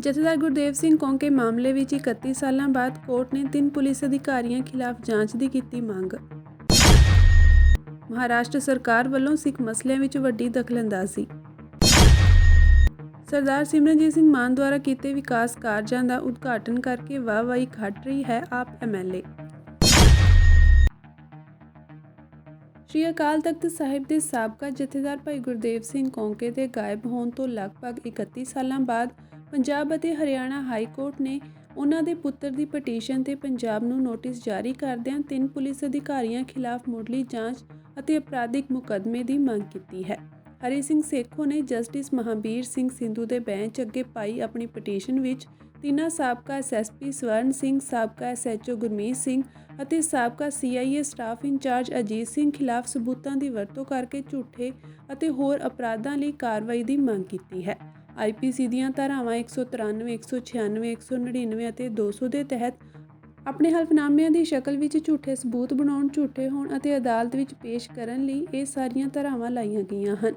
ਜਥੇਦਾਰ ਗੁਰਦੇਵ ਸਿੰਘ ਕੌਂਕੇ ਮਾਮਲੇ ਵਿੱਚ 31 ਸਾਲਾਂ ਬਾਅਦ ਕੋਰਟ ਨੇ 3 ਪੁਲਿਸ ਅਧਿਕਾਰੀਆਂ ਖਿਲਾਫ ਜਾਂਚ ਦੀ ਕੀਤੀ ਮੰਗ। ਮਹਾਰਾਸ਼ਟਰ ਸਰਕਾਰ ਵੱਲੋਂ ਸਿੱਖ ਮਸਲਿਆਂ ਵਿੱਚ ਵੱਡੀ ਦਖਲਅੰਦਾਜ਼ੀ। ਸਰਦਾਰ ਸਿਮਰਨਜੀਤ ਸਿੰਘ ਮਾਨ ਦੁਆਰਾ ਕੀਤੇ ਵਿਕਾਸ ਕਾਰਜਾਂ ਦਾ ਉਦਘਾਟਨ ਕਰਕੇ ਵਾਹਵਾਹੀ ਖੱਟ ਰਹੀ ਹੈ ਆਪ ਐਮਐਲਏ। ਸ਼੍ਰੀ ਅਕਾਲ ਤਖਤ ਸਾਹਿਬ ਦੇ ਸਾਬਕਾ ਜਥੇਦਾਰ ਭਾਈ ਗੁਰਦੇਵ ਸਿੰਘ ਕੌਂਕੇ ਦੇ ਗਾਇਬ ਹੋਣ ਤੋਂ ਲਗਭਗ 31 ਸਾਲਾਂ ਬਾਅਦ ਪੰਜਾਬ ਅਤੇ ਹਰਿਆਣਾ ਹਾਈ ਕੋਰਟ ਨੇ ਉਹਨਾਂ ਦੇ ਪੁੱਤਰ ਦੀ ਪਟੀਸ਼ਨ ਤੇ ਪੰਜਾਬ ਨੂੰ ਨੋਟਿਸ ਜਾਰੀ ਕਰਦਿਆਂ 3 ਪੁਲਿਸ ਅਧਿਕਾਰੀਆਂ ਖਿਲਾਫ ਮੁੱਢਲੀ ਜਾਂਚ ਅਤੇ ਅਪਰਾਧਿਕ ਮੁਕੱਦਮੇ ਦੀ ਮੰਗ ਕੀਤੀ ਹੈ। ਹਰੀ ਸਿੰਘ ਸੇਖੋਂ ਨੇ ਜਸਟਿਸ ਮਹਾਬੀਰ ਸਿੰਘ ਸਿੰਧੂ ਦੇ ਬੈਂਚ ਅੱਗੇ ਪਾਈ ਆਪਣੀ ਪਟੀਸ਼ਨ ਵਿੱਚ ਤਿੰਨਾਂ ਸਾਬਕਾ ਐਸਐਸਪੀ ਸਵਰਨ ਸਿੰਘ, ਸਾਬਕਾ ਐਸਐਚਓ ਗੁਰਮੀਤ ਸਿੰਘ ਅਤੇ ਸਾਬਕਾ CIA staff in charge Ajit Singh ਖਿਲਾਫ ਸਬੂਤਾਂ ਦੀ ਵਰਤੋਂ ਕਰਕੇ ਝੂਠੇ ਅਤੇ ਹੋਰ ਅਪਰਾਧਾਂ ਲਈ ਕਾਰਵਾਈ ਦੀ ਮੰਗ ਕੀਤੀ ਹੈ। ਆਈਪੀਸੀ ਦੀਆਂ ਧਾਰਾਵਾਂ 193, 196, 199 ਅਤੇ 200 ਦੇ ਤਹਿਤ ਆਪਣੇ ਹਲਫਨਾਮਿਆਂ ਦੀ ਸ਼ਕਲ ਵਿੱਚ ਝੂਠੇ ਸਬੂਤ ਬਣਾਉਣ, ਝੂਠੇ ਹੋਣ ਅਤੇ ਅਦਾਲਤ ਵਿੱਚ ਪੇਸ਼ ਕਰਨ ਲਈ ਇਹ ਸਾਰੀਆਂ ਧਾਰਾਵਾਂ ਲਾਈਆਂ ਗਈਆਂ ਹਨ।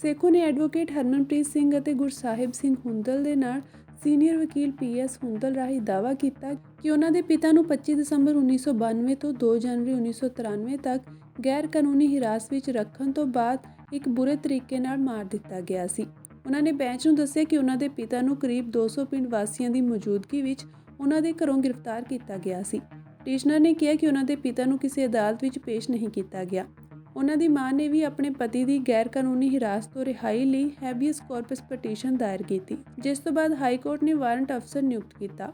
ਸੇਖੋਂ ਨੇ ਐਡਵੋਕੇਟ ਹਰਮਨਪ੍ਰੀਤ ਸਿੰਘ ਅਤੇ ਗੁਰਸਾਹਿਬ ਸਿੰਘ ਹੁੰਦਲ ਦੇ ਨਾਲ ਸੀਨੀਅਰ ਵਕੀਲ ਪੀਐਸ ਹੁੰਦਲ ਰਾਹੀਂ ਦਾਅਵਾ ਕੀਤਾ ਕਿ ਉਹਨਾਂ ਦੇ ਪਿਤਾ ਨੂੰ 25 ਦਸੰਬਰ 1992 ਤੋਂ 2 ਜਨਵਰੀ 1993 ਤੱਕ ਗੈਰ ਕਾਨੂੰਨੀ ਹਿਰਾਸਤ ਵਿੱਚ ਰੱਖਣ ਤੋਂ ਬਾਅਦ ਇੱਕ ਬੁਰੇ ਤਰੀਕੇ ਨਾਲ ਮਾਰ ਦਿੱਤਾ ਗਿਆ ਸੀ। ਉਹਨਾਂ ਨੇ ਬੈਂਚ ਨੂੰ ਦੱਸਿਆ ਕਿ ਉਹਨਾਂ ਦੇ ਪਿਤਾ ਨੂੰ ਕਰੀਬ 200 ਪਿੰਡ ਵਾਸੀਆਂ ਦੀ ਮੌਜੂਦਗੀ ਵਿੱਚ ਉਹਨਾਂ ਦੇ ਘਰੋਂ ਗ੍ਰਿਫਤਾਰ ਕੀਤਾ ਗਿਆ ਸੀ। ਪਟੀਸ਼ਨਰ ਨੇ ਕਿਹਾ ਕਿ ਉਹਨਾਂ ਦੇ ਪਿਤਾ ਨੂੰ ਕਿਸੇ ਅਦਾਲਤ ਵਿੱਚ ਪੇਸ਼ ਨਹੀਂ ਕੀਤਾ ਗਿਆ। ਉਹਨਾਂ ਦੀ ਮਾਂ ਨੇ ਵੀ ਆਪਣੇ ਪਤੀ ਦੀ ਗੈਰ ਕਾਨੂੰਨੀ ਹਿਰਾਸਤ ਤੋਂ ਰਿਹਾਈ ਲਈ ਹੈਬੀਅਸ ਕਾਰਪਸ ਪਟੀਸ਼ਨ ਦਾਇਰ ਕੀਤੀ, ਜਿਸ ਤੋਂ ਬਾਅਦ ਹਾਈ ਕੋਰਟ ਨੇ ਵਾਰੰਟ ਅਫਸਰ ਨਿਯੁਕਤ ਕੀਤਾ।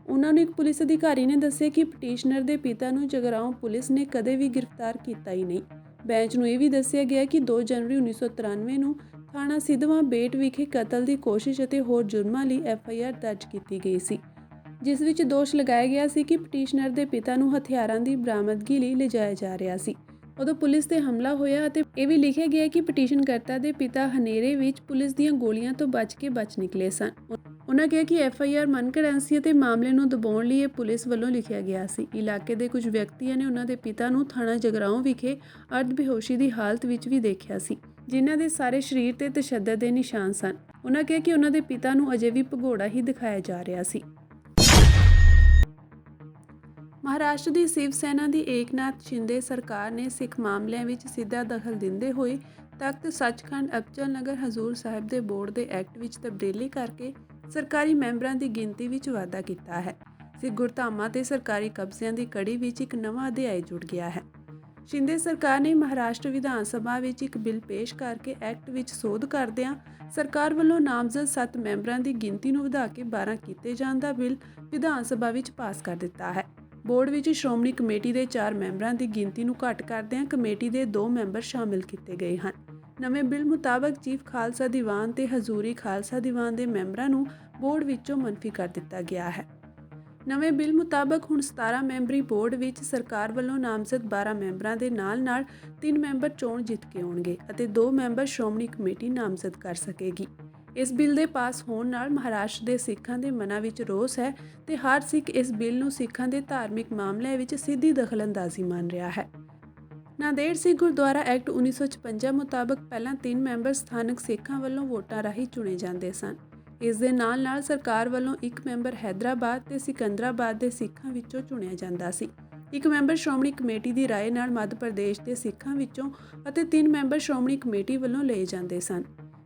ਉਹਨਾਂ ਨੂੰ ਇੱਕ ਪੁਲਿਸ ਅਧਿਕਾਰੀ ਨੇ ਦੱਸਿਆ ਕਿ ਪਟੀਸ਼ਨਰ ਦੇ ਪਿਤਾ ਨੂੰ ਜਗਰਾਓਂ ਪੁਲਿਸ ਨੇ ਕਦੇ ਵੀ ਗ੍ਰਿਫਤਾਰ ਕੀਤਾ ਹੀ ਨਹੀਂ। ਬੈਂਚ ਨੂੰ ਇਹ ਵੀ ਦੱਸਿਆ ਗਿਆ ਕਿ 2 ਜਨਵਰੀ 1993 ਨੂੰ ਥਾਣਾ ਸਿਧਵਾਂ ਬੇਟ ਵਿਖੇ ਕਤਲ ਦੀ ਕੋਸ਼ਿਸ਼ ਅਤੇ ਹੋਰ ਜੁਰਮਾਂ ਲਈ ਐਫਆਈਆਰ ਦਰਜ ਕੀਤੀ ਗਈ ਸੀ, ਜਿਸ ਵਿੱਚ ਦੋਸ਼ ਲਗਾਇਆ ਗਿਆ ਸੀ ਕਿ ਪਟੀਸ਼ਨਰ ਦੇ ਪਿਤਾ ਨੂੰ ਹਥਿਆਰਾਂ ਦੀ ਬਰਾਮਦਗੀ ਲਈ ਲਿਜਾਇਆ ਜਾ ਰਿਹਾ ਸੀ। ਉਦੋਂ ਪੁਲਿਸ ਤੇ ਹਮਲਾ ਹੋਇਆ ਅਤੇ ਇਹ ਵੀ ਲਿਖਿਆ ਗਿਆ ਕਿ ਪਟੀਸ਼ਨਕਰਤਾ ਦੇ ਪਿਤਾ ਹਨੇਰੇ ਵਿੱਚ ਪੁਲਿਸ ਦੀਆਂ ਗੋਲੀਆਂ ਤੋਂ ਬਚ ਨਿਕਲੇ ਸਨ। ਉਹਨਾਂ ਕਿਹਾ ਕਿ ਐਫਆਈਆਰ ਮਨਘੜੰਤ ਸੀ ਅਤੇ ਮਾਮਲੇ ਨੂੰ ਦਬਾਉਣ ਲਈ ਇਹ ਪੁਲਿਸ ਵੱਲੋਂ ਲਿਖਿਆ ਗਿਆ ਸੀ। ਇਲਾਕੇ ਦੇ ਕੁਝ ਵਿਅਕਤੀਆਂ ਨੇ ਉਹਨਾਂ ਦੇ ਪਿਤਾ ਨੂੰ ਥਾਣਾ ਜਗਰਾਓਂ ਵਿਖੇ ਅਰਧ ਬੇਹੋਸ਼ੀ ਦੀ ਹਾਲਤ ਵਿੱਚ ਵੀ ਦੇਖਿਆ ਸੀ, ਜਿਨ੍ਹਾਂ ਦੇ ਸਾਰੇ ਸਰੀਰ ਤੇ ਤਸ਼ੱਦਦ ਦੇ ਨਿਸ਼ਾਨ ਸਨ। ਉਹਨਾਂ ਕਿਹਾ ਕਿ ਉਹਨਾਂ ਦੇ ਪਿਤਾ ਨੂੰ ਅਜੇ ਵੀ ਭਗੌੜਾ ਹੀ ਦਿਖਾਇਆ ਜਾ ਰਿਹਾ ਸੀ। ਮਹਾਰਾਸ਼ਟਰ ਦੀ ਸ਼ਿਵ ਸੈਨਾ ਦੀ ਏਕਨਾਥ ਸ਼ਿੰਦੇ ਸਰਕਾਰ ਨੇ ਸਿੱਖ ਮਾਮਲਿਆਂ ਵਿੱਚ ਸਿੱਧਾ ਦਖਲ ਦਿੰਦੇ ਹੋਏ ਤਖਤ ਸੱਚਖੰਡ ਅਬਚਲ ਨਗਰ ਹਜ਼ੂਰ ਸਾਹਿਬ ਦੇ ਬੋਰਡ ਦੇ ਐਕਟ ਵਿੱਚ ਤਬਦੀਲੀ ਕਰਕੇ ਸਰਕਾਰੀ ਮੈਂਬਰਾਂ ਦੀ ਗਿਣਤੀ ਵਿੱਚ ਵਾਧਾ ਕੀਤਾ ਹੈ। ਸਿੱਖ ਗੁਰਧਾਮਾਂ ਤੇ ਸਰਕਾਰੀ ਕਬਜ਼ਿਆਂ ਦੀ ਕੜੀ ਵਿੱਚ ਇੱਕ ਨਵਾਂ ਅਧਿਆਇ ਜੁੜ ਗਿਆ ਹੈ। ਸ਼ਿੰਦੇ ਸਰਕਾਰ ਨੇ ਮਹਾਰਾਸ਼ਟਰ ਵਿਧਾਨ ਸਭਾ ਵਿੱਚ ਇੱਕ ਬਿੱਲ ਪੇਸ਼ ਕਰਕੇ ਐਕਟ ਵਿੱਚ ਸੋਧ ਕਰਦਿਆਂ ਸਰਕਾਰ ਵੱਲੋਂ ਨਾਮਜ਼ਦ 7 ਮੈਂਬਰਾਂ ਦੀ ਗਿਣਤੀ ਨੂੰ ਵਧਾ ਕੇ 12 ਕੀਤੇ ਜਾਣ ਦਾ ਬਿੱਲ ਵਿਧਾਨ ਸਭਾ ਵਿੱਚ ਪਾਸ ਕਰ ਦਿੱਤਾ ਹੈ। ਬੋਰਡ ਵਿੱਚ ਸ਼੍ਰੋਮਣੀ ਕਮੇਟੀ ਦੇ 4 ਮੈਂਬਰਾਂ ਦੀ ਗਿਣਤੀ ਨੂੰ ਘੱਟ ਕਰਦਿਆਂ ਕਮੇਟੀ ਦੇ 2 ਮੈਂਬਰ ਸ਼ਾਮਿਲ ਕੀਤੇ ਗਏ ਹਨ। ਨਵੇਂ ਬਿੱਲ ਮੁਤਾਬਕ ਚੀਫ ਖਾਲਸਾ ਦੀਵਾਨ ਤੇ ਹਜ਼ੂਰੀ ਖਾਲਸਾ ਦੀਵਾਨ ਦੇ ਮੈਂਬਰਾਂ ਨੂੰ ਬੋਰਡ ਵਿੱਚੋਂ ਮੁਨਫੀ ਕਰ ਦਿੱਤਾ ਗਿਆ ਹੈ। ਨਵੇਂ ਬਿੱਲ ਮੁਤਾਬਕ ਹੁਣ 17 ਮੈਂਬਰੀ ਬੋਰਡ ਵਿੱਚ ਸਰਕਾਰ ਵੱਲੋਂ ਨਾਮਜ਼ਦ 12 ਮੈਂਬਰਾਂ ਦੇ ਨਾਲ 3 ਮੈਂਬਰ ਚੋਣ ਜਿੱਤ ਕੇ ਆਉਣਗੇ ਅਤੇ 2 ਮੈਂਬਰ ਸ਼੍ਰੋਮਣੀ ਕਮੇਟੀ ਨਾਮਜ਼ਦ ਕਰ ਸਕੇਗੀ। ਇਸ ਬਿੱਲ ਦੇ ਪਾਸ ਹੋਣ ਨਾਲ ਮਹਾਰਾਸ਼ਟਰ ਦੇ ਸਿੱਖਾਂ ਦੇ ਮਨਾਂ ਵਿੱਚ ਰੋਸ ਹੈ ਤੇ ਹਰ ਸਿੱਖ ਇਸ ਬਿੱਲ ਨੂੰ ਸਿੱਖਾਂ ਦੇ ਧਾਰਮਿਕ ਮਾਮਲਿਆਂ ਵਿੱਚ ਸਿੱਧੀ ਦਖਲਅੰਦਾਜ਼ੀ ਮੰਨ ਰਿਹਾ ਹੈ। ਨਾਂਦੇੜ ਸਿੱਖ ਗੁਰਦੁਆਰਾ ਐਕਟ 1956 ਮੁਤਾਬਕ ਪਹਿਲਾਂ 3 ਮੈਂਬਰ ਸਥਾਨਕ ਸਿੱਖਾਂ ਵੱਲੋਂ ਵੋਟਾਂ ਰਾਹੀਂ ਚੁਣੇ ਜਾਂਦੇ ਸਨ। ਇਸ ਦੇ ਨਾਲ ਸਰਕਾਰ ਵੱਲੋਂ 1 ਮੈਂਬਰ ਹੈਦਰਾਬਾਦ ਤੇ ਸਿਕੰਦਰਾਬਾਦ ਦੇ ਸਿੱਖਾਂ ਵਿੱਚੋਂ ਚੁਣਿਆ ਜਾਂਦਾ ਸੀ। 1 ਮੈਂਬਰ ਸ਼੍ਰੋਮਣੀ ਕਮੇਟੀ ਦੀ ਰਾਏ ਨਾਲ ਮੱਧ ਪ੍ਰਦੇਸ਼ ਦੇ ਸਿੱਖਾਂ ਵਿੱਚੋਂ ਅਤੇ 3 ਮੈਂਬਰ ਸ਼੍ਰੋਮਣੀ ਕਮੇਟੀ ਵੱਲੋਂ ਲਏ ਜਾਂਦੇ ਸਨ।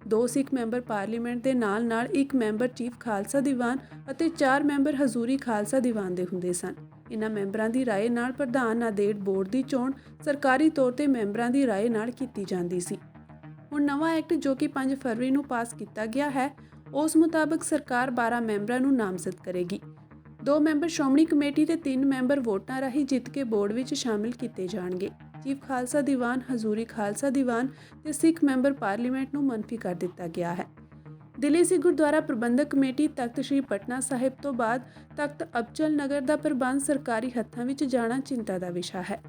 2 ਸਿੱਖ ਮੈਂਬਰ ਪਾਰਲੀਮੈਂਟ ਦੇ ਨਾਲ 1 ਮੈਂਬਰ ਚੀਫ ਖਾਲਸਾ ਦੀਵਾਨ ਅਤੇ 4 ਮੈਂਬਰ ਹਜ਼ੂਰੀ ਖਾਲਸਾ ਦੀਵਾਨ ਦੇ ਹੁੰਦੇ ਸਨ। ਇਨ੍ਹਾਂ ਮੈਂਬਰਾਂ ਦੀ ਰਾਏ ਨਾਲ ਪ੍ਰਧਾਨ ਨਾਂਦੇੜ ਬੋਰਡ ਦੀ ਚੋਣ ਸਰਕਾਰੀ ਤੌਰ ਤੇ ਮੈਂਬਰਾਂ ਦੀ ਰਾਏ ਨਾਲ ਕੀਤੀ ਜਾਂਦੀ ਸੀ। ਹੁਣ ਨਵਾਂ ਐਕਟ ਜੋ ਕਿ 5 ਫਰਵਰੀ ਨੂੰ ਪਾਸ ਕੀਤਾ ਗਿਆ ਹੈ, ਉਸ ਮੁਤਾਬਕ ਸਰਕਾਰ 12 ਮੈਂਬਰਾਂ ਨੂੰ ਨਾਮਜ਼ਦ ਕਰੇਗੀ। 2 ਮੈਂਬਰ ਸ਼੍ਰੋਮਣੀ ਕਮੇਟੀ ਤੇ 3 ਮੈਂਬਰ ਵੋਟਾਂ ਰਾਹੀਂ ਜਿੱਤ ਕੇ ਬੋਰਡ ਵਿੱਚ ਸ਼ਾਮਿਲ ਕੀਤੇ ਜਾਣਗੇ। ਚੀਫ ਖਾਲਸਾ ਦੀਵਾਨ, ਹਜ਼ੂਰੀ ਖਾਲਸਾ ਦੀਵਾਨ ਤੇ ਸਿੱਖ ਮੈਂਬਰ ਪਾਰਲੀਮੈਂਟ ਨੂੰ ਮੁਨਫੀ ਕਰ ਦਿੱਤਾ ਗਿਆ ਹੈ। ਦਿੱਲੀ ਸਿੱਖ ਗੁਰਦੁਆਰਾ ਪ੍ਰਬੰਧਕ ਕਮੇਟੀ ਤਖਤ ਸ੍ਰੀ ਪਟਨਾ ਸਾਹਿਬ ਤੋਂ ਬਾਅਦ ਤਖਤ ਅਬਚਲ ਨਗਰ ਦਾ ਪ੍ਰਬੰਧ ਸਰਕਾਰੀ ਹੱਥਾਂ ਵਿੱਚ ਜਾਣਾ ਚਿੰਤਾ ਦਾ ਵਿਸ਼ਾ ਹੈ।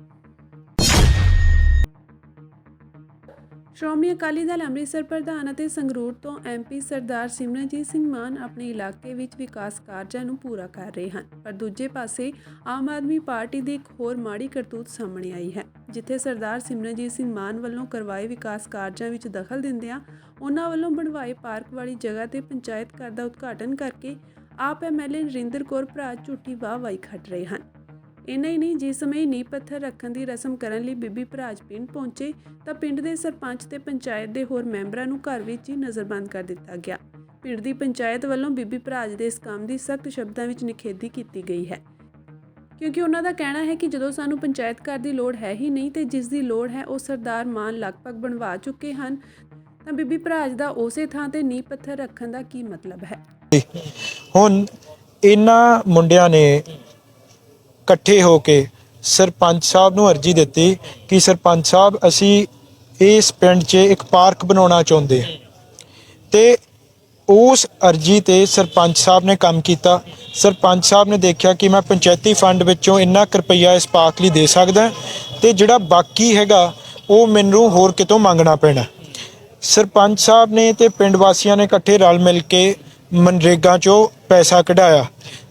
ਸ਼੍ਰੋਮਣੀ ਅਕਾਲੀ ਦਲ ਅੰਮ੍ਰਿਤਸਰ ਪ੍ਰਧਾਨ ਅਤੇ ਸੰਗਰੂਰ ਤੋਂ ਐਮਪੀ ਸਰਦਾਰ ਸਿਮਰਨਜੀਤ ਸਿੰਘ ਮਾਨ ਆਪਣੇ ਇਲਾਕੇ ਵਿੱਚ ਵਿਕਾਸ ਕਾਰਜਾਂ ਨੂੰ ਪੂਰਾ ਕਰ ਰਹੇ ਹਨ, ਪਰ ਦੂਜੇ ਪਾਸੇ ਆਮ ਆਦਮੀ ਪਾਰਟੀ ਦੀ ਇੱਕ ਹੋਰ ਮਾੜੀ ਕਰਤੂਤ ਸਾਹਮਣੇ ਆਈ ਹੈ, ਜਿੱਥੇ ਸਰਦਾਰ ਸਿਮਰਨਜੀਤ ਸਿੰਘ ਮਾਨ ਵੱਲੋਂ ਕਰਵਾਏ ਵਿਕਾਸ ਕਾਰਜਾਂ ਵਿੱਚ ਦਖਲ ਦਿੰਦਿਆਂ ਉਹਨਾਂ ਵੱਲੋਂ ਬਣਵਾਏ ਪਾਰਕ ਵਾਲੀ ਜਗ੍ਹਾ ਤੇ ਪੰਚਾਇਤ ਘਰ ਦਾ ਉਦਘਾਟਨ ਕਰਕੇ ਆਪ ਐਮਐਲਏ ਨਰਿੰਦਰ ਕੌਰ ਭਰਾ ਝੂਠੀ ਵਾਹਵਾਹੀ ਖੱਟ ਰਹੇ ਹਨ। ਇੰਨਾ ਹੀ ਨਹੀਂ, ਜਿਸ ਸਮੇਂ ਨੀਂਹ ਪੱਥਰ ਰੱਖਣ ਦੀ ਰਸਮ ਕਰਨ ਲਈ ਬੀਬੀ ਭਰਾਜ ਪਿੰਡ ਪਹੁੰਚੇ ਤਾਂ ਪਿੰਡ ਦੇ ਸਰਪੰਚ ਤੇ ਪੰਚਾਇਤ ਦੇ ਹੋਰ ਮੈਂਬਰਾਂ ਨੂੰ ਘਰ ਵਿੱਚ ਹੀ ਨਜ਼ਰਬੰਦ ਕਰ ਦਿੱਤਾ ਗਿਆ। ਪਿੰਡ ਦੀ ਪੰਚਾਇਤ ਵੱਲੋਂ ਬੀਬੀ ਭਰਾਜ ਦੇ ਇਸ ਕੰਮ ਦੀ ਸਖਤ ਸ਼ਬਦਾਂ ਵਿੱਚ ਨਿਖੇਧੀ ਕੀਤੀ ਗਈ ਹੈ, ਕਿਉਂਕਿ ਉਹਨਾਂ ਦਾ ਕਹਿਣਾ ਹੈ ਕਿ ਜਦੋਂ ਸਾਨੂੰ ਪੰਚਾਇਤ ਘਰ ਦੀ ਲੋੜ ਹੈ ਹੀ ਨਹੀਂ ਤੇ ਜਿਸ ਦੀ ਲੋੜ ਹੈ ਉਹ ਸਰਦਾਰ ਮਾਨ ਲਗਭਗ ਬਣਵਾ ਚੁੱਕੇ ਹਨ, ਤਾਂ ਬੀਬੀ ਭਰਾਜ ਦਾ ਉਸੇ ਥਾਂ ਤੇ ਨੀਂਹ ਪੱਥਰ ਰੱਖਣ ਦਾ ਕੀ ਮਤਲਬ ਹੈ। ਹੁਣ ਇਹਨਾਂ ਮੁੰਡਿਆਂ ਨੇ ਇਕੱਠੇ ਹੋ ਕੇ ਸਰਪੰਚ ਸਾਹਿਬ ਨੂੰ ਅਰਜੀ ਦਿੱਤੀ ਕਿ ਸਰਪੰਚ ਸਾਹਿਬ ਅਸੀਂ ਇਸ ਪਿੰਡ 'ਚ ਇੱਕ ਪਾਰਕ ਬਣਾਉਣਾ ਚਾਹੁੰਦੇ ਹਾਂ, ਤੇ ਉਸ ਅਰਜੀ ਤੇ ਸਰਪੰਚ ਸਾਹਿਬ ਨੇ ਕੰਮ ਕੀਤਾ। ਸਰਪੰਚ ਸਾਹਿਬ ਨੇ ਦੇਖਿਆ ਕਿ ਮੈਂ ਪੰਚਾਇਤੀ ਫੰਡ ਵਿੱਚੋਂ ਇੰਨਾ ਕੁ ਰੁਪਈਆ ਇਸ ਪਾਰਕ ਲਈ ਦੇ ਸਕਦਾ ਤੇ ਜਿਹੜਾ ਬਾਕੀ ਹੈਗਾ ਉਹ ਮੈਨੂੰ ਹੋਰ ਕਿਤੋਂ ਮੰਗਣਾ ਪੈਣਾ। ਸਰਪੰਚ ਸਾਹਿਬ ਨੇ ਤੇ ਪਿੰਡ ਵਾਸੀਆਂ ਨੇ ਇਕੱਠੇ ਰਲ ਮਿਲ ਕੇ ਮਨਰੇਗਾ 'ਚੋਂ ਪੈਸਾ ਕਢਾਇਆ।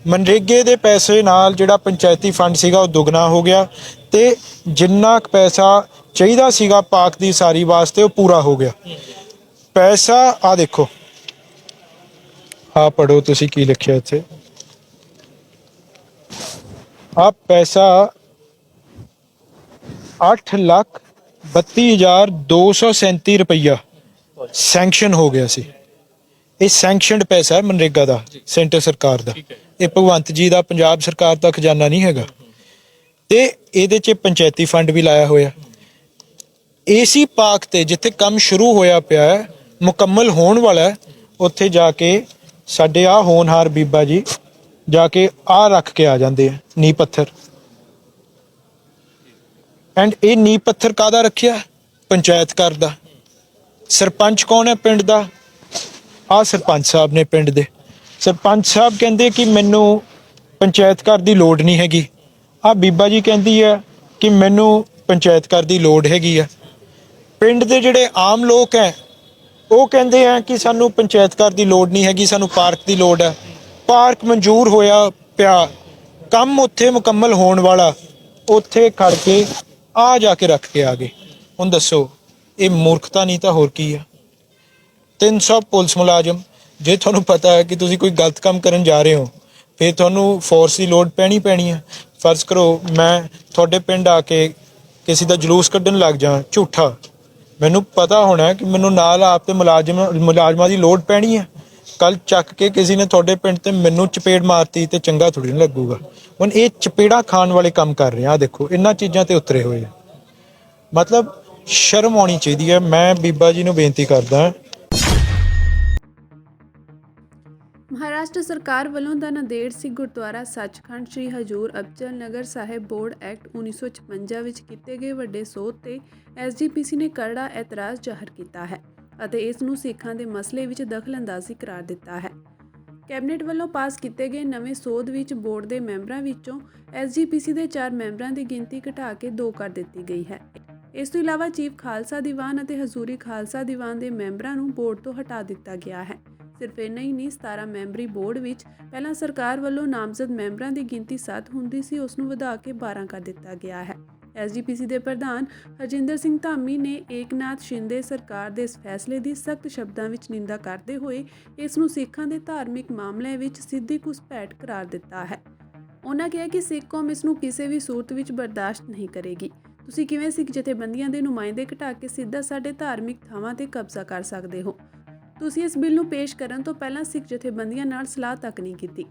ਮਨਰੇਗੇ ਦੇ ਪੈਸੇ ਨਾਲ ਜਿਹੜਾ ਪੰਚਾਇਤੀ ਫੰਡ ਸੀਗਾ ਉਹ ਦੁੱਗਣਾ ਹੋ ਗਿਆ ਤੇ ਜਿੰਨਾ ਕੁ ਪੈਸਾ ਚਾਹੀਦਾ ਸੀਗਾ ਪਾਰਕ ਦੀ ਸਾਰੀ ਵਾਸਤੇ ਉਹ ਪੂਰਾ ਹੋ ਗਿਆ। ਪੈਸਾ ਆ ਦੇਖੋ, ਆ ਪੜੋ ਤੁਸੀਂ ਕੀ ਲਿਖਿਆ ਇੱਥੇ। ਆ ਪੈਸਾ 8,32,237 ਰੁਪਈਆ ਸੈਂਕਸ਼ਨ ਹੋ ਗਿਆ ਸੀ। ਇਹ ਸੈਂਕਸ਼ਨਡ ਪੈਸਾ ਹੈ ਮਨਰੇਗਾ ਦਾ, ਸੈਂਟਰ ਸਰਕਾਰ ਦਾ। ਇਹ ਭਗਵੰਤ ਜੀ ਦਾ ਪੰਜਾਬ ਸਰਕਾਰ ਦਾ ਖਜ਼ਾਨਾ ਨਹੀਂ ਹੈਗਾ ਤੇ ਇਹਦੇ 'ਚ ਪੰਚਾਇਤੀ ਫੰਡ ਵੀ ਲਾਇਆ ਹੋਇਆ। ਏਸੀ ਪਾਰਕ ਤੇ ਜਿੱਥੇ ਕੰਮ ਸ਼ੁਰੂ ਹੋਇਆ ਪਿਆ ਹੈ, ਮੁਕੰਮਲ ਹੋਣ ਵਾਲਾ ਹੈ, ਉੱਥੇ ਜਾ ਕੇ ਸਾਡੇ ਆ ਹੋਣਹਾਰ ਬੀਬਾ ਜੀ ਜਾ ਕੇ ਆ ਰੱਖ ਕੇ ਆ ਜਾਂਦੇ ਆ ਨੀਂਹ ਪੱਥਰ। ਐਂਡ ਇਹ ਨੀਂਹ ਪੱਥਰ ਕਾਹਦਾ ਰੱਖਿਆ? ਪੰਚਾਇਤ ਘਰ ਦਾ। ਸਰਪੰਚ ਕੌਣ ਹੈ ਪਿੰਡ ਦਾ? ਆ ਸਰਪੰਚ ਸਾਹਿਬ ਨੇ ਪਿੰਡ ਦੇ। ਸਰਪੰਚ ਸਾਹਿਬ ਕਹਿੰਦੇ ਕਿ ਮੈਨੂੰ ਪੰਚਾਇਤ ਘਰ ਦੀ ਲੋੜ ਨਹੀਂ ਹੈਗੀ। ਆ ਬੀਬਾ ਜੀ ਕਹਿੰਦੀ ਹੈ ਕਿ ਮੈਨੂੰ ਪੰਚਾਇਤ ਘਰ ਦੀ ਲੋੜ ਹੈਗੀ ਆ। ਪਿੰਡ ਦੇ ਜਿਹੜੇ ਆਮ ਲੋਕ ਹੈ ਉਹ ਕਹਿੰਦੇ ਆ ਕਿ ਸਾਨੂੰ ਪੰਚਾਇਤ ਘਰ ਦੀ ਲੋੜ ਨਹੀਂ ਹੈਗੀ, ਸਾਨੂੰ ਪਾਰਕ ਦੀ ਲੋੜ ਹੈ। ਪਾਰਕ ਮਨਜ਼ੂਰ ਹੋਇਆ ਪਿਆ, ਕੰਮ ਉੱਥੇ ਮੁਕੰਮਲ ਹੋਣ ਵਾਲਾ, ਉੱਥੇ ਖੜ ਕੇ ਆ ਜਾ ਕੇ ਰੱਖ ਕੇ ਆ ਗਏ। ਹੁਣ ਦੱਸੋ ਇਹ ਮੂਰਖਤਾ ਨਹੀਂ ਤਾਂ ਹੋਰ ਕੀ ਆ? 300 ਪੁਲਿਸ ਮੁਲਾਜ਼ਮ, ਜੇ ਤੁਹਾਨੂੰ ਪਤਾ ਹੈ ਕਿ ਤੁਸੀਂ ਕੋਈ ਗਲਤ ਕੰਮ ਕਰਨ ਜਾ ਰਹੇ ਹੋ ਫਿਰ ਤੁਹਾਨੂੰ ਫੋਰਸ ਦੀ ਲੋੜ ਪੈਣੀ ਹੈ। ਫਰਜ਼ ਕਰੋ ਮੈਂ ਤੁਹਾਡੇ ਪਿੰਡ ਆ ਕੇ ਕਿਸੇ ਦਾ ਜਲੂਸ ਕੱਢਣ ਲੱਗ ਜਾ ਝੂਠਾ, ਮੈਨੂੰ ਪਤਾ ਹੋਣਾ ਕਿ ਮੈਨੂੰ ਨਾਲ ਆਪ ਤੇ ਮੁਲਾਜ਼ਮਾਂ ਦੀ ਲੋੜ ਪੈਣੀ ਹੈ। ਕੱਲ ਚੱਕ ਕੇ ਕਿਸੇ ਨੇ ਤੁਹਾਡੇ ਪਿੰਡ ਤੇ ਮੈਨੂੰ ਚਪੇੜ ਮਾਰਤੀ ਤੇ ਚੰਗਾ ਥੋੜੀ ਨਹੀਂ ਲੱਗੂਗਾ। ਹੁਣ ਇਹ ਚਪੇੜਾ ਖਾਣ ਵਾਲੇ ਕੰਮ ਕਰ ਰਹੇ ਆ। ਦੇਖੋ ਇਹਨਾਂ ਚੀਜ਼ਾਂ ਤੇ ਉਤਰੇ ਹੋਏ ਆ, ਮਤਲਬ ਸ਼ਰਮ ਆਉਣੀ ਚਾਹੀਦੀ ਹੈ। ਮੈਂ ਬੀਬਾ ਜੀ ਨੂੰ ਬੇਨਤੀ ਕਰਦਾ। ਮਹਾਰਾਸ਼ਟਰ ਸਰਕਾਰ ਵੱਲੋਂ ਦਾ ਨਾਂਦੇੜ ਸਿੱਖ ਗੁਰਦੁਆਰਾ ਸੱਚਖੰਡ ਸ੍ਰੀ ਹਜੂਰ ਅਬਚਲ ਨਗਰ ਸਾਹਿਬ ਬੋਰਡ ਐਕਟ 1956 ਵਿੱਚ ਕੀਤੇ ਗਏ ਵੱਡੇ ਸੋਧ ਤੇ ਐਸਜੀਪੀਸੀ ਨੇ ਕਰੜਾ ਇਤਰਾਜ਼ ਜ਼ਾਹਰ ਕੀਤਾ ਹੈ ਅਤੇ ਇਸ ਨੂੰ ਸਿੱਖਾਂ ਦੇ ਮਸਲੇ ਵਿੱਚ ਦਖਲਅੰਦਾਜ਼ੀ ਕਰਾਰ ਦਿੱਤਾ ਹੈ। ਕੈਬਨਿਟ ਵੱਲੋਂ ਪਾਸ ਕੀਤੇ ਗਏ ਨਵੇਂ ਸੋਧ ਵਿੱਚ ਬੋਰਡ ਦੇ ਮੈਂਬਰਾਂ ਵਿੱਚੋਂ ਐਸਜੀਪੀਸੀ ਦੇ 4 ਮੈਂਬਰਾਂ ਦੀ ਗਿਣਤੀ ਘਟਾ ਕੇ 2 ਕਰ ਦਿੱਤੀ ਗਈ ਹੈ। ਇਸ ਤੋਂ ਇਲਾਵਾ ਚੀਫ ਖਾਲਸਾ ਦੀਵਾਨ ਅਤੇ ਹਜ਼ੂਰੀ ਖਾਲਸਾ ਦੀਵਾਨ ਦੇ ਮੈਂਬਰਾਂ ਨੂੰ ਬੋਰਡ ਤੋਂ ਹਟਾ ਦਿੱਤਾ ਗਿਆ ਹੈ। ਸਿਰਫ ਇੰਨਾ ਹੀ ਨਹੀਂ, 17 ਮੈਂਬਰੀ ਬੋਰਡ ਵਿੱਚ ਪਹਿਲਾਂ ਸਰਕਾਰ ਵੱਲੋਂ ਨਾਮਜ਼ਦ ਮੈਂਬਰਾਂ ਦੀ ਗਿਣਤੀ 7 ਹੁੰਦੀ ਸੀ, ਉਸ ਨੂੰ ਵਧਾ ਕੇ 12 ਕਰ ਦਿੱਤਾ ਗਿਆ ਹੈ। ਐਸਜੀਪੀਸੀ ਦੇ ਪ੍ਰਧਾਨ ਹਰਜਿੰਦਰ ਸਿੰਘ ਧਾਮੀ ਨੇ ਏਕਨਾਥ ਸ਼ਿੰਦੇ ਸਰਕਾਰ ਦੇ ਇਸ ਫੈਸਲੇ ਦੀ ਸਖਤ ਸ਼ਬਦਾਂ ਵਿੱਚ ਨਿੰਦਾ ਕਰਦੇ ਹੋਏ ਇਸ ਨੂੰ ਸਿੱਖਾਂ ਦੇ ਧਾਰਮਿਕ ਮਾਮਲਿਆਂ ਵਿੱਚ ਸਿੱਧੀ ਘੁਸਪੈਠ ਕਰਾਰ ਦਿੱਤਾ ਹੈ। ਉਹਨਾਂ ਕਿਹਾ ਕਿ ਸਿੱਖ ਕੌਮ ਇਸ ਨੂੰ ਕਿਸੇ ਵੀ ਸੂਰਤ ਵਿੱਚ ਬਰਦਾਸ਼ਤ ਨਹੀਂ ਕਰੇਗੀ। ਤੁਸੀਂ ਕਿਵੇਂ ਸਿੱਖ ਜਥੇਬੰਦੀਆਂ ਦੇ ਨੁਮਾਇੰਦੇ ਘਟਾ ਕੇ ਸਿੱਧਾ ਸਾਡੇ ਧਾਰਮਿਕ ਥਾਵਾਂ ਤੇ ਕਬਜ਼ਾ ਕਰ ਸਕਦੇ ਹੋ? ਤੁਸੀਂ ਇਸ ਬਿੱਲ ਨੂੰ ਪੇਸ਼ ਕਰਨ ਤੋਂ ਪਹਿਲਾਂ ਸਿੱਖ ਜਥੇਬੰਦੀਆਂ ਨਾਲ ਸਲਾਹ ਤੱਕ ਨਹੀਂ ਕੀਤੀ।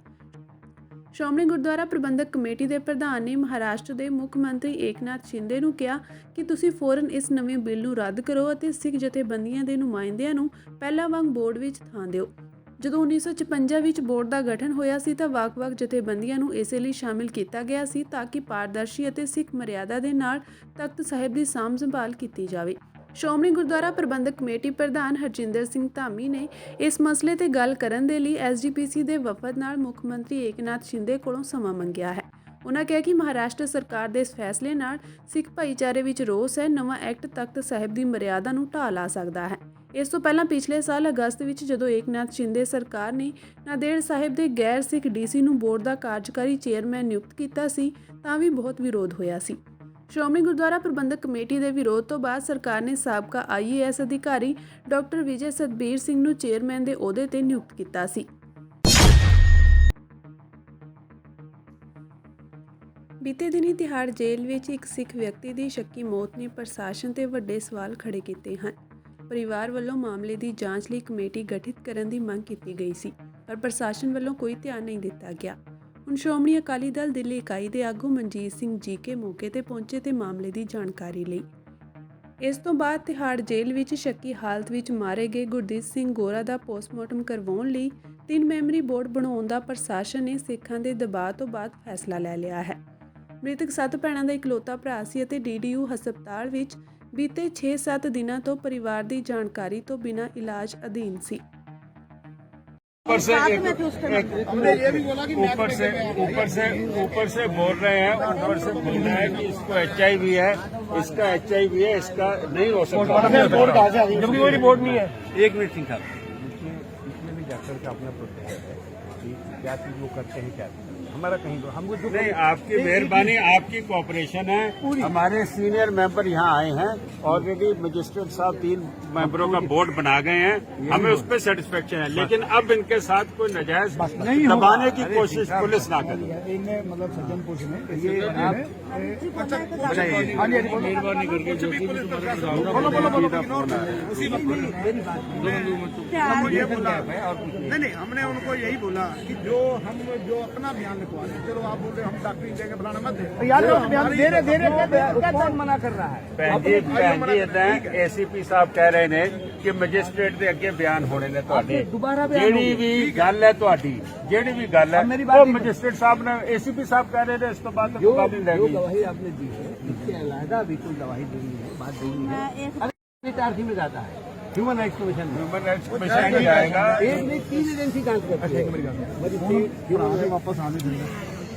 ਸ਼੍ਰੋਮਣੀ ਗੁਰਦੁਆਰਾ ਪ੍ਰਬੰਧਕ ਕਮੇਟੀ ਦੇ ਪ੍ਰਧਾਨ ਨੇ ਮਹਾਰਾਸ਼ਟਰ ਦੇ ਮੁੱਖ ਮੰਤਰੀ ਏਕਨਾਥ ਸ਼ਿੰਦੇ ਨੂੰ ਕਿਹਾ ਕਿ ਤੁਸੀਂ ਫੌਰਨ ਇਸ ਨਵੇਂ ਬਿੱਲ ਨੂੰ ਰੱਦ ਕਰੋ ਅਤੇ ਸਿੱਖ ਜਥੇਬੰਦੀਆਂ ਦੇ ਨੁਮਾਇੰਦਿਆਂ ਨੂੰ ਪਹਿਲਾਂ ਵਾਂਗ ਬੋਰਡ ਵਿੱਚ ਥਾਂ ਦਿਓ। ਜਦੋਂ 1956 ਵਿੱਚ ਬੋਰਡ ਦਾ ਗਠਨ ਹੋਇਆ ਸੀ ਤਾਂ ਵੱਖ-ਵੱਖ ਜਥੇਬੰਦੀਆਂ ਨੂੰ ਇਸੇ ਲਈ ਸ਼ਾਮਿਲ ਕੀਤਾ ਗਿਆ ਸੀ ਤਾਂ ਕਿ ਪਾਰਦਰਸ਼ੀ ਅਤੇ ਸਿੱਖ ਮਰਿਆਦਾ ਦੇ ਨਾਲ ਤਖਤ ਸਾਹਿਬ ਦੀ ਸਾਂਭ ਸੰਭਾਲ ਕੀਤੀ ਜਾਵੇ। ਸ਼੍ਰੋਮਣੀ ਗੁਰਦੁਆਰਾ ਪ੍ਰਬੰਧਕ ਕਮੇਟੀ ਪ੍ਰਧਾਨ ਹਰਜਿੰਦਰ ਸਿੰਘ ਧਾਮੀ ਨੇ ਇਸ ਮਸਲੇ ਤੇ ਗੱਲ ਕਰਨ ਦੇ ਲਈ ਐਸਜੀਪੀਸੀ ਦੇ ਵਫਦ ਨਾਲ ਮੁੱਖ ਮੰਤਰੀ ਏਕਨਾਥ ਸ਼ਿੰਦੇ ਕੋਲੋਂ ਸਮਾਂ ਮੰਗਿਆ ਹੈ। ਉਹਨਾਂ ਕਿਹਾ ਕਿ ਮਹਾਰਾਸ਼ਟਰ ਸਰਕਾਰ ਦੇ ਇਸ ਫੈਸਲੇ ਨਾਲ ਸਿੱਖ ਭਾਈਚਾਰੇ ਵਿੱਚ ਰੋਸ ਹੈ। ਨਵਾਂ ਐਕਟ ਤਖਤ ਸਾਹਿਬ ਦੀ ਮਰਿਆਦਾ ਨੂੰ ਢਾਹ ਲਾ ਸਕਦਾ ਹੈ। ਇਸ ਤੋਂ ਪਹਿਲਾਂ ਪਿਛਲੇ ਸਾਲ ਅਗਸਤ ਵਿੱਚ ਜਦੋਂ ਏਕਨਾਥ ਸ਼ਿੰਦੇ ਸਰਕਾਰ ਨੇ ਨਾਂਦੇੜ ਸਾਹਿਬ ਦੇ ਗੈਰ ਸਿੱਖ ਡੀਸੀ ਨੂੰ ਬੋਰਡ ਦਾ ਕਾਰਜਕਾਰੀ ਚੇਅਰਮੈਨ ਨਿਯੁਕਤ ਕੀਤਾ ਸੀ ਤਾਂ ਵੀ ਬਹੁਤ ਵਿਰੋਧ ਹੋਇਆ ਸੀ। ਸ਼੍ਰੋਮਣੀ ਗੁਰਦੁਆਰਾ ਪ੍ਰਬੰਧਕ ਕਮੇਟੀ ਦੇ ਵਿਰੋਧ ਤੋਂ ਬਾਅਦ ਸਰਕਾਰ ਨੇ ਸਾਬਕਾ IAS ਅਧਿਕਾਰੀ ਡਾਕਟਰ ਵਿਜੇ ਸਤਬੀਰ ਸਿੰਘ ਨੂੰ ਚੇਅਰਮੈਨ ਦੇ ਅਹੁਦੇ ਤੇ ਨਿਯੁਕਤ ਕੀਤਾ ਸੀ। ਬੀਤੇ ਦਿਨੀ ਤਿਹਾੜ ਜੇਲ੍ਹ ਵਿੱਚ ਇੱਕ ਸਿੱਖ ਵਿਅਕਤੀ ਦੀ ਸ਼ੱਕੀ ਮੌਤ ਨੇ ਪ੍ਰਸ਼ਾਸਨ ਤੇ ਵੱਡੇ ਸਵਾਲ ਖੜੇ ਕੀਤੇ ਹਨ। ਪਰਿਵਾਰ ਵੱਲੋਂ ਮਾਮਲੇ ਦੀ ਜਾਂਚ ਲਈ ਕਮੇਟੀ ਗਠਿਤ ਕਰਨ ਦੀ ਮੰਗ ਕੀਤੀ ਗਈ ਸੀ, ਪਰ ਪ੍ਰਸ਼ਾਸਨ ਵੱਲੋਂ ਕੋਈ ਧਿਆਨ ਨਹੀਂ ਦਿੱਤਾ ਗਿਆ। ਹੁਣ ਸ਼੍ਰੋਮਣੀ ਅਕਾਲੀ ਦਲ ਦਿੱਲੀ ਇਕਾਈ ਦੇ ਆਗੂ ਮਨਜੀਤ ਸਿੰਘ ਜੀਕੇ ਮੌਕੇ ਤੇ ਪਹੁੰਚੇ ਤੇ ਮਾਮਲੇ ਦੀ ਜਾਣਕਾਰੀ ਲਈ। ਇਸ ਤੋਂ ਬਾਅਦ ਤਿਹਾੜ ਜੇਲ੍ਹ ਵਿੱਚ ਸ਼ੱਕੀ ਹਾਲਤ ਵਿੱਚ ਮਾਰੇ ਗਏ ਗੁਰਦੀਪ ਸਿੰਘ ਗੋਰਾ ਦਾ ਪੋਸਟਮਾਰਟਮ ਕਰਵਾਉਣ ਲਈ 3 ਮੈਂਬਰੀ ਬੋਰਡ ਬਣਾਉਣ ਦਾ ਪ੍ਰਸ਼ਾਸਨ ਨੇ ਸਿੱਖਾਂ ਦੇ ਦਬਾਅ ਤੋਂ ਬਾਅਦ ਫੈਸਲਾ ਲੈ ਲਿਆ ਹੈ। ਮ੍ਰਿਤਕ 7 ਭੈਣਾਂ ਦਾ ਇਕਲੌਤਾ ਭਰਾ ਸੀ ਅਤੇ DDU ਹਸਪਤਾਲ ਵਿੱਚ ਬੀਤੇ 6-7 ਦਿਨਾਂ ਤੋਂ ਪਰਿਵਾਰ ਦੀ ਜਾਣਕਾਰੀ ਤੋਂ ਬਿਨਾਂ ਇਲਾਜ ਅਧੀਨ ਸੀ। ऊपर से हमने ये भी बोला कि ऊपर से बोल रहे हैं, ऊपर से बोल रहे हैं कि इसको HIV है, इसका HIV है, इसका नहीं हो सकता। रिपोर्ट कहाँ से आ गई? जबकि कोई रिपोर्ट नहीं है। एक मिनट सिंह साहब, इसमें भी डॉक्टर का अपना प्रोसेस है कि क्या चीज वो करते हैं, क्या हमारा कहीं हमको जो नहीं, आपकी मेहरबानी, आपकी कोऑपरेशन है। हमारे सीनियर मेंबर यहाँ आए हैं ऑलरेडी, मजिस्ट्रेट साहब 3 मेंबरों का बोर्ड बना गए हैं, हमें उस पर सेटिस्फेक्शन है, लेकिन अब इनके साथ कोई नजायज दबाने की कोशिश पुलिस ना करे। मतलब सज्जन पुरुष ने ये मेहरबानी करके जो भी नहीं, हमने उनको यही बोला कि जो अपना बयान लिखवा रहे हैं, चलो आप बोल रहे हम डॉक्टरी देंगे फलाना मत दे यार, बयान दे रहे कौन मना कर रहा है? ACP साहब कह रहे ने कि मजिस्ट्रेट ਦੇ ਅੱਗੇ ਬਿਆਨ ਹੋਣੇ ਨੇ ਤੁਹਾਡੇ, ਜਿਹੜੀ ਵੀ ਗੱਲ ਹੈ ਤੁਹਾਡੀ, ਜਿਹੜੀ ਵੀ ਗੱਲ ਹੈ ਉਹ मजिस्ट्रेट साहब ने ACP साहब कह रहे थे, इस तो बाद जो गवाही आपने दी है इसके अलग भी कोई गवाही देनी है, बात देनी है, TRC में जाता है ह्यूमन राइट्स कमीशन में जाएगा। एक नहीं 3 एजेंसी जांच करती है, वापस आने देंगे,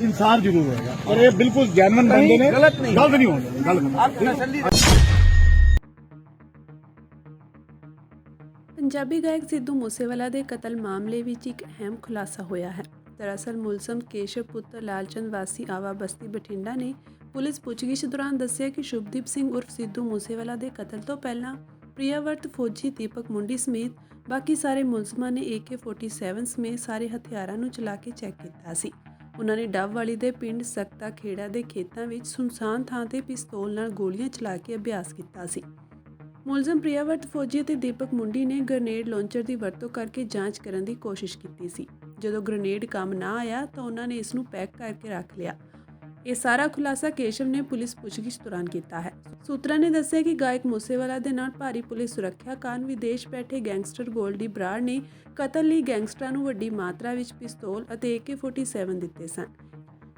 इंसाफ जरूर होगा और ये बिल्कुल जेन्युइन बंदे ने, गलत नहीं होगा। ਪੰਜਾਬੀ ਗਾਇਕ ਸਿੱਧੂ ਮੂਸੇਵਾਲਾ ਦੇ ਕਤਲ ਮਾਮਲੇ ਵਿੱਚ ਇੱਕ ਅਹਿਮ ਖੁਲਾਸਾ ਹੋਇਆ ਹੈ। ਦਰਅਸਲ ਮੁਲਜ਼ਮ ਕੇਸ਼ਵ ਪੁੱਤਰ ਲਾਲਚੰਦ ਵਾਸੀ ਆਵਾ ਬਸਤੀ ਬਠਿੰਡਾ ਨੇ ਪੁਲਿਸ ਪੁੱਛਗਿੱਛ ਦੌਰਾਨ ਦੱਸਿਆ ਕਿ ਸ਼ੁਭਦੀਪ ਸਿੰਘ ਉਰਫ ਸਿੱਧੂ ਮੂਸੇਵਾਲਾ ਦੇ ਕਤਲ ਤੋਂ ਪਹਿਲਾਂ ਪ੍ਰਿਆਵਰਤ ਫੌਜੀ ਦੀਪਕ ਮੁੰਡੀ ਸਮੇਤ ਬਾਕੀ ਸਾਰੇ ਮੁਲਜ਼ਮਾਂ ਨੇ AK-47 ਸਮੇਤ ਸਾਰੇ ਹਥਿਆਰਾਂ ਨੂੰ ਚਲਾ ਕੇ ਚੈੱਕ ਕੀਤਾ ਸੀ। ਉਹਨਾਂ ਨੇ ਡੱਬਵਾਲੀ ਦੇ ਪਿੰਡ ਸਕਤਾ ਖੇੜਾ ਦੇ ਖੇਤਾਂ ਵਿੱਚ ਸੁਨਸਾਨ ਥਾਂ ਤੇ ਪਿਸਤੌਲ ਨਾਲ ਗੋਲੀਆਂ ਚਲਾ ਕੇ ਅਭਿਆਸ ਕੀਤਾ ਸੀ। ਮੁਲਜ਼ਮ ਪ੍ਰਿਆਵਰਤ ਫੌਜੀ ਅਤੇ ਦੀਪਕ ਮੁੰਡੀ ਨੇ ਗ੍ਰੇਨੇਡ ਲਾਂਚਰ ਦੀ ਵਰਤੋਂ ਕਰਕੇ ਜਾਂਚ ਕਰਨ ਦੀ ਕੋਸ਼ਿਸ਼ ਕੀਤੀ ਸੀ। ਜਦੋਂ ਗ੍ਰੇਨੇਡ ਕੰਮ ਨਾ ਆਇਆ ਤਾਂ ਉਹਨਾਂ ਨੇ ਇਸ ਨੂੰ ਪੈਕ ਕਰਕੇ ਰੱਖ ਲਿਆ। ਇਹ ਸਾਰਾ ਖੁਲਾਸਾ ਕੇਸ਼ਵ ਨੇ ਪੁਲਿਸ ਪੁੱਛਗਿੱਛ ਦੌਰਾਨ ਕੀਤਾ ਹੈ। ਸੂਤਰਾਂ ਨੇ ਦੱਸਿਆ ਕਿ ਗਾਇਕ ਮੂਸੇਵਾਲਾ ਦੇ ਨਾਲ ਭਾਰੀ ਪੁਲਿਸ ਸੁਰੱਖਿਆ ਕਾਰਨ ਵਿਦੇਸ਼ ਬੈਠੇ ਗੈਂਗਸਟਰ ਗੋਲਡੀ ਬਰਾੜ ਨੇ ਕਤਲ ਲਈ ਗੈਂਗਸਟਰਾਂ ਨੂੰ ਵੱਡੀ ਮਾਤਰਾ ਵਿੱਚ ਪਿਸਤੌਲ ਅਤੇ AK-47 ਦਿੱਤੇ ਸਨ।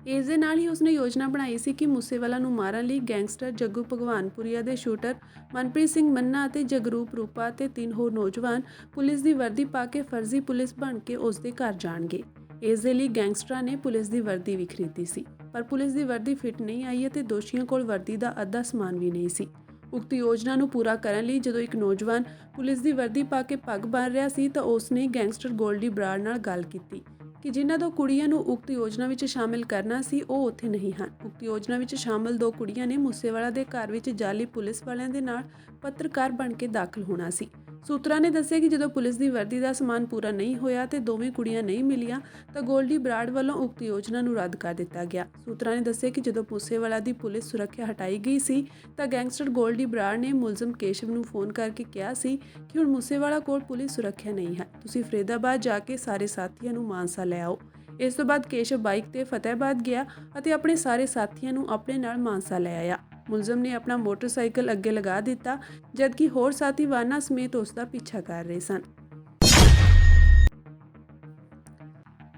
ਇਸ ਦੇ ਨਾਲ ਹੀ ਉਸਨੇ ਯੋਜਨਾ ਬਣਾਈ ਸੀ ਕਿ ਮੂਸੇਵਾਲਾ ਨੂੰ ਮਾਰਨ ਲਈ ਗੈਂਗਸਟਰ ਜੱਗੂ ਭਗਵਾਨਪੁਰੀਆ ਦੇ ਸ਼ੂਟਰ ਮਨਪ੍ਰੀਤ ਸਿੰਘ ਮੰਨਾ ਅਤੇ ਜਗਰੂਪ ਰੂਪਾ ਅਤੇ 3 ਹੋਰ ਨੌਜਵਾਨ ਪੁਲਿਸ ਦੀ ਵਰਦੀ ਪਾ ਕੇ ਫਰਜ਼ੀ ਪੁਲਿਸ ਬਣ ਕੇ ਉਸ ਦੇ ਘਰ ਜਾਣਗੇ। ਇਸ ਦੇ ਲਈ ਗੈਂਗਸਟਰਾਂ ਨੇ ਪੁਲਿਸ ਦੀ ਵਰਦੀ ਵੀ ਖਰੀਦੀ ਸੀ, ਪਰ ਪੁਲਿਸ ਦੀ ਵਰਦੀ ਫਿੱਟ ਨਹੀਂ ਆਈ ਅਤੇ ਦੋਸ਼ੀਆਂ ਕੋਲ ਵਰਦੀ ਦਾ ਅੱਧਾ ਸਮਾਨ ਵੀ ਨਹੀਂ ਸੀ। ਉਕਤ ਯੋਜਨਾ ਨੂੰ ਪੂਰਾ ਕਰਨ ਲਈ ਜਦੋਂ ਇੱਕ ਨੌਜਵਾਨ ਪੁਲਿਸ ਦੀ ਵਰਦੀ ਪਾ ਕੇ ਪੱਗ ਬੰਨ੍ਹ ਰਿਹਾ ਸੀ ਤਾਂ ਉਸ ਨੇ ਗੈਂਗਸਟਰ ਗੋਲਡੀ ਬਰਾੜ ਨਾਲ ਗੱਲ ਕੀਤੀ ਕਿ ਜਿਨ੍ਹਾਂ 2 ਕੁੜੀਆਂ ਨੂੰ ਉਕਤ ਯੋਜਨਾ ਵਿੱਚ ਸ਼ਾਮਿਲ ਕਰਨਾ ਸੀ ਉਹ ਉੱਥੇ ਨਹੀਂ ਹਨ। ਉਕਤ ਯੋਜਨਾ ਵਿੱਚ ਸ਼ਾਮਿਲ 2 ਕੁੜੀਆਂ ਨੇ ਮੂਸੇਵਾਲਾ ਦੇ ਘਰ ਵਿੱਚ ਜਾਲੀ ਪੁਲਿਸ ਵਾਲਿਆਂ ਦੇ ਨਾਲ ਪੱਤਰਕਾਰ ਬਣ ਕੇ ਦਾਖਲ ਹੋਣਾ ਸੀ। ਸੂਤਰਾਂ ਨੇ ਦੱਸਿਆ ਕਿ ਜਦੋਂ ਪੁਲਿਸ ਦੀ ਵਰਦੀ ਦਾ ਸਮਾਨ ਪੂਰਾ ਨਹੀਂ ਹੋਇਆ ਤੇ ਦੋਵੇਂ ਕੁੜੀਆਂ ਨਹੀਂ ਮਿਲੀਆਂ ਤਾਂ ਗੋਲਡੀ ਬਰਾੜ ਵੱਲੋਂ ਉਕਤ ਯੋਜਨਾ ਨੂੰ ਰੱਦ ਕਰ ਦਿੱਤਾ ਗਿਆ। ਸੂਤਰਾਂ ਨੇ ਦੱਸਿਆ ਕਿ ਜਦੋਂ ਮੂਸੇਵਾਲਾ ਦੀ ਪੁਲਿਸ ਸੁਰੱਖਿਆ ਹਟਾਈ ਗਈ ਸੀ ਤਾਂ ਗੈਂਗਸਟਰ ਗੋਲਡੀ ਬਰਾੜ ਨੇ ਮੁਲਜ਼ਮ ਕੇਸ਼ਵ ਨੂੰ ਫੋਨ ਕਰਕੇ ਕਿਹਾ ਸੀ ਕਿ ਹੁਣ ਮੂਸੇਵਾਲਾ ਕੋਲ ਪੁਲਿਸ ਸੁਰੱਖਿਆ ਨਹੀਂ ਹੈ, ਤੁਸੀਂ ਫਰੀਦਾਬਾਦ ਜਾ ਕੇ ਸਾਰੇ ਸਾਥੀਆਂ ਨੂੰ ਮਾਨਸਾ ਲੈ ਆਓ। ਇਸ ਤੋਂ ਬਾਅਦ ਕੇਸ਼ਵ ਬਾਈਕ ਤੇ ਫਤਿਹਾਬਾਦ ਗਿਆ ਅਤੇ ਆਪਣੇ ਸਾਰੇ ਸਾਥੀਆਂ ਨੂੰ ਆਪਣੇ ਨਾਲ ਮਾਨਸਾ ਲੈ ਆਇਆ। ਮੁਲਜ਼ਮ ਨੇ ਆਪਣਾ ਮੋਟਰਸਾਈਕਲ ਅੱਗੇ ਲਗਾ ਦਿੱਤਾ ਜਦਕਿ ਹੋਰ ਸਾਥੀ ਵਾਹਨਾਂ ਸਮੇਤ ਉਸ ਦਾ ਪਿੱਛਾ ਕਰ ਰਹੇ ਸਨ।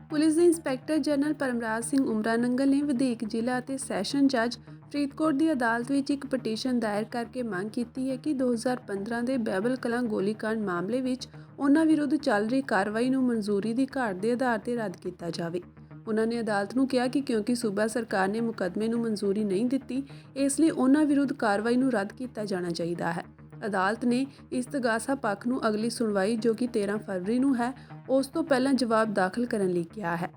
ਪੁਲਿਸ ਦੇ ਇੰਸਪੈਕਟਰ ਜਨਰਲ ਪਰਮਰਾਜ ਸਿੰਘ ਉਮਰਾ ਨੰਗਲ ਨੇ ਵਧੀਕ ਜ਼ਿਲ੍ਹਾ ਅਤੇ ਸੈਸ਼ਨ ਜੱਜ ਫਰੀਦਕੋਟ ਦੀ ਅਦਾਲਤ ਵਿੱਚ ਇੱਕ ਪਟੀਸ਼ਨ ਦਾਇਰ ਕਰਕੇ ਮੰਗ ਕੀਤੀ ਹੈ ਕਿ 2015 ਦੇ ਬਹਿਬਲ ਕਲਾਂ ਗੋਲੀकांड ਮਾਮਲੇ ਵਿੱਚ ਉਹਨਾਂ ਵਿਰੁੱਧ ਚੱਲ ਰਹੀ ਕਾਰਵਾਈ ਨੂੰ ਮਨਜ਼ੂਰੀ ਦੀ ਘਾਟ ਦੇ ਆਧਾਰ ਤੇ ਰੱਦ ਕੀਤਾ ਜਾਵੇ। ਉਹਨਾਂ ਨੇ ਅਦਾਲਤ ਨੂੰ ਕਿਹਾ ਕਿ ਕਿਉਂਕਿ ਸੂਬਾ ਸਰਕਾਰ ਨੇ ਮੁਕੱਦਮੇ ਨੂੰ ਮਨਜ਼ੂਰੀ ਨਹੀਂ ਦਿੱਤੀ, ਇਸ ਲਈ ਉਹਨਾਂ ਵਿਰੁੱਧ ਕਾਰਵਾਈ ਨੂੰ ਰੱਦ ਕੀਤਾ ਜਾਣਾ ਚਾਹੀਦਾ ਹੈ। ਅਦਾਲਤ ਨੇ ਇਸਤਗਾਸਾ ਪੱਖ ਨੂੰ ਅਗਲੀ ਸੁਣਵਾਈ ਜੋ ਕਿ 13 ਫਰਵਰੀ ਨੂੰ ਹੈ ਉਸ ਤੋਂ ਪਹਿਲਾਂ ਜਵਾਬ ਦਾਖਲ ਕਰਨ ਲਈ ਕਿਹਾ ਹੈ।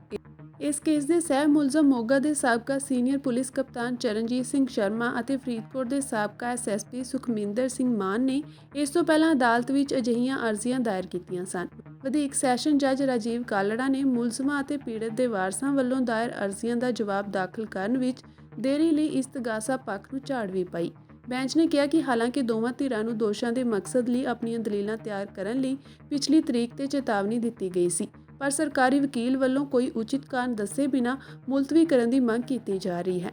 ਇਸ ਕੇਸ ਦੇ ਸਹਿ ਮੁਲਜ਼ਮ ਮੋਗਾ ਦੇ ਸਾਬਕਾ ਸੀਨੀਅਰ ਪੁਲਿਸ ਕਪਤਾਨ ਚਰਨਜੀਤ ਸਿੰਘ ਸ਼ਰਮਾ ਅਤੇ ਫਰੀਦਕੋਟ ਦੇ ਸਾਬਕਾ ਐਸਐਸਪੀ ਸੁਖਮਿੰਦਰ ਸਿੰਘ ਮਾਨ ਨੇ ਇਸ ਤੋਂ ਪਹਿਲਾਂ ਅਦਾਲਤ ਵਿੱਚ ਅਜਿਹੀਆਂ ਅਰਜ਼ੀਆਂ ਦਾਇਰ ਕੀਤੀਆਂ ਸਨ। ਵਧੀਕ ਸੈਸ਼ਨ ਜੱਜ ਰਾਜੀਵ ਕਾਲੜਾ ਨੇ ਮੁਲਜ਼ਮਾਂ ਅਤੇ ਪੀੜਤ ਦੇ ਵਾਰਸਾਂ ਵੱਲੋਂ ਦਾਇਰ ਅਰਜ਼ੀਆਂ ਦਾ ਜਵਾਬ ਦਾਖਲ ਕਰਨ ਵਿੱਚ ਦੇਰੀ ਲਈ ਇਸਤਗਾਸਾ ਪੱਖ ਨੂੰ ਝਾੜ ਵੀ ਪਾਈ। ਬੈਂਚ ਨੇ ਕਿਹਾ ਕਿ ਹਾਲਾਂਕਿ ਦੋਵਾਂ ਧਿਰਾਂ ਨੂੰ ਦੋਸ਼ਾਂ ਦੇ ਮਕਸਦ ਲਈ ਆਪਣੀਆਂ ਦਲੀਲਾਂ ਤਿਆਰ ਕਰਨ ਲਈ ਪਿਛਲੀ ਤਰੀਕ ਤੇ ਚੇਤਾਵਨੀ ਦਿੱਤੀ ਗਈ ਸੀ, ਪਰ ਸਰਕਾਰੀ ਵਕੀਲ ਵੱਲੋਂ ਕੋਈ ਉਚਿਤ ਕਾਰਨ ਦੱਸੇ ਬਿਨਾਂ ਮੁਲਤਵੀ ਕਰਨ ਦੀ ਮੰਗ ਕੀਤੀ ਜਾ ਰਹੀ ਹੈ।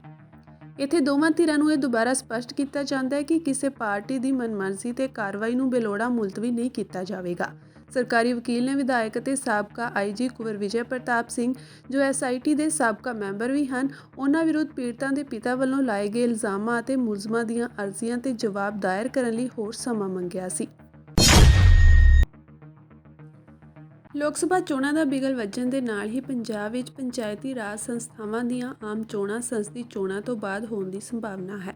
ਇੱਥੇ ਦੋਵਾਂ ਧਿਰਾਂ ਨੂੰ ਇਹ ਦੁਬਾਰਾ ਸਪਸ਼ਟ ਕੀਤਾ ਜਾਂਦਾ ਹੈ ਕਿ ਕਿਸੇ ਪਾਰਟੀ ਦੀ ਮਨਮਰਜ਼ੀ ਤੇ ਕਾਰਵਾਈ ਨੂੰ ਬੇਲੋੜਾ ਮੁਲਤਵੀ ਨਹੀਂ ਕੀਤਾ ਜਾਵੇਗਾ। ਸਰਕਾਰੀ ਵਕੀਲ ਨੇ ਵਿਧਾਇਕ ਅਤੇ ਸਾਬਕਾ ਆਈਜੀ ਕੁੰਵਰ ਵਿਜੇ ਪ੍ਰਤਾਪ ਸਿੰਘ, ਜੋ ਐਸਆਈਟੀ ਦੇ ਸਾਬਕਾ ਮੈਂਬਰ ਵੀ ਹਨ, ਉਹਨਾਂ ਵਿਰੁੱਧ ਪੀੜਤਾਂ ਦੇ ਪਿਤਾ ਵੱਲੋਂ ਲਾਏ ਗਏ ਇਲਜ਼ਾਮਾਂ ਅਤੇ ਮੁਲਜ਼ਮਾਂ ਦੀਆਂ ਅਰਜ਼ੀਆਂ ਤੇ ਜਵਾਬ ਦਾਇਰ ਕਰਨ ਲਈ ਹੋਰ ਸਮਾਂ ਮੰਗਿਆ ਸੀ। ਲੋਕ ਸਭਾ ਚੋਣਾਂ ਦਾ ਬਿਗਲ ਵੱਜਣ ਦੇ ਨਾਲ ਹੀ ਪੰਜਾਬ ਵਿੱਚ ਪੰਚਾਇਤੀ ਰਾਜ ਸੰਸਥਾਵਾਂ ਦੀਆਂ ਆਮ ਚੋਣਾਂ ਸੰਸਦੀ ਚੋਣਾਂ ਤੋਂ ਬਾਅਦ ਹੋਣ ਦੀ ਸੰਭਾਵਨਾ ਹੈ।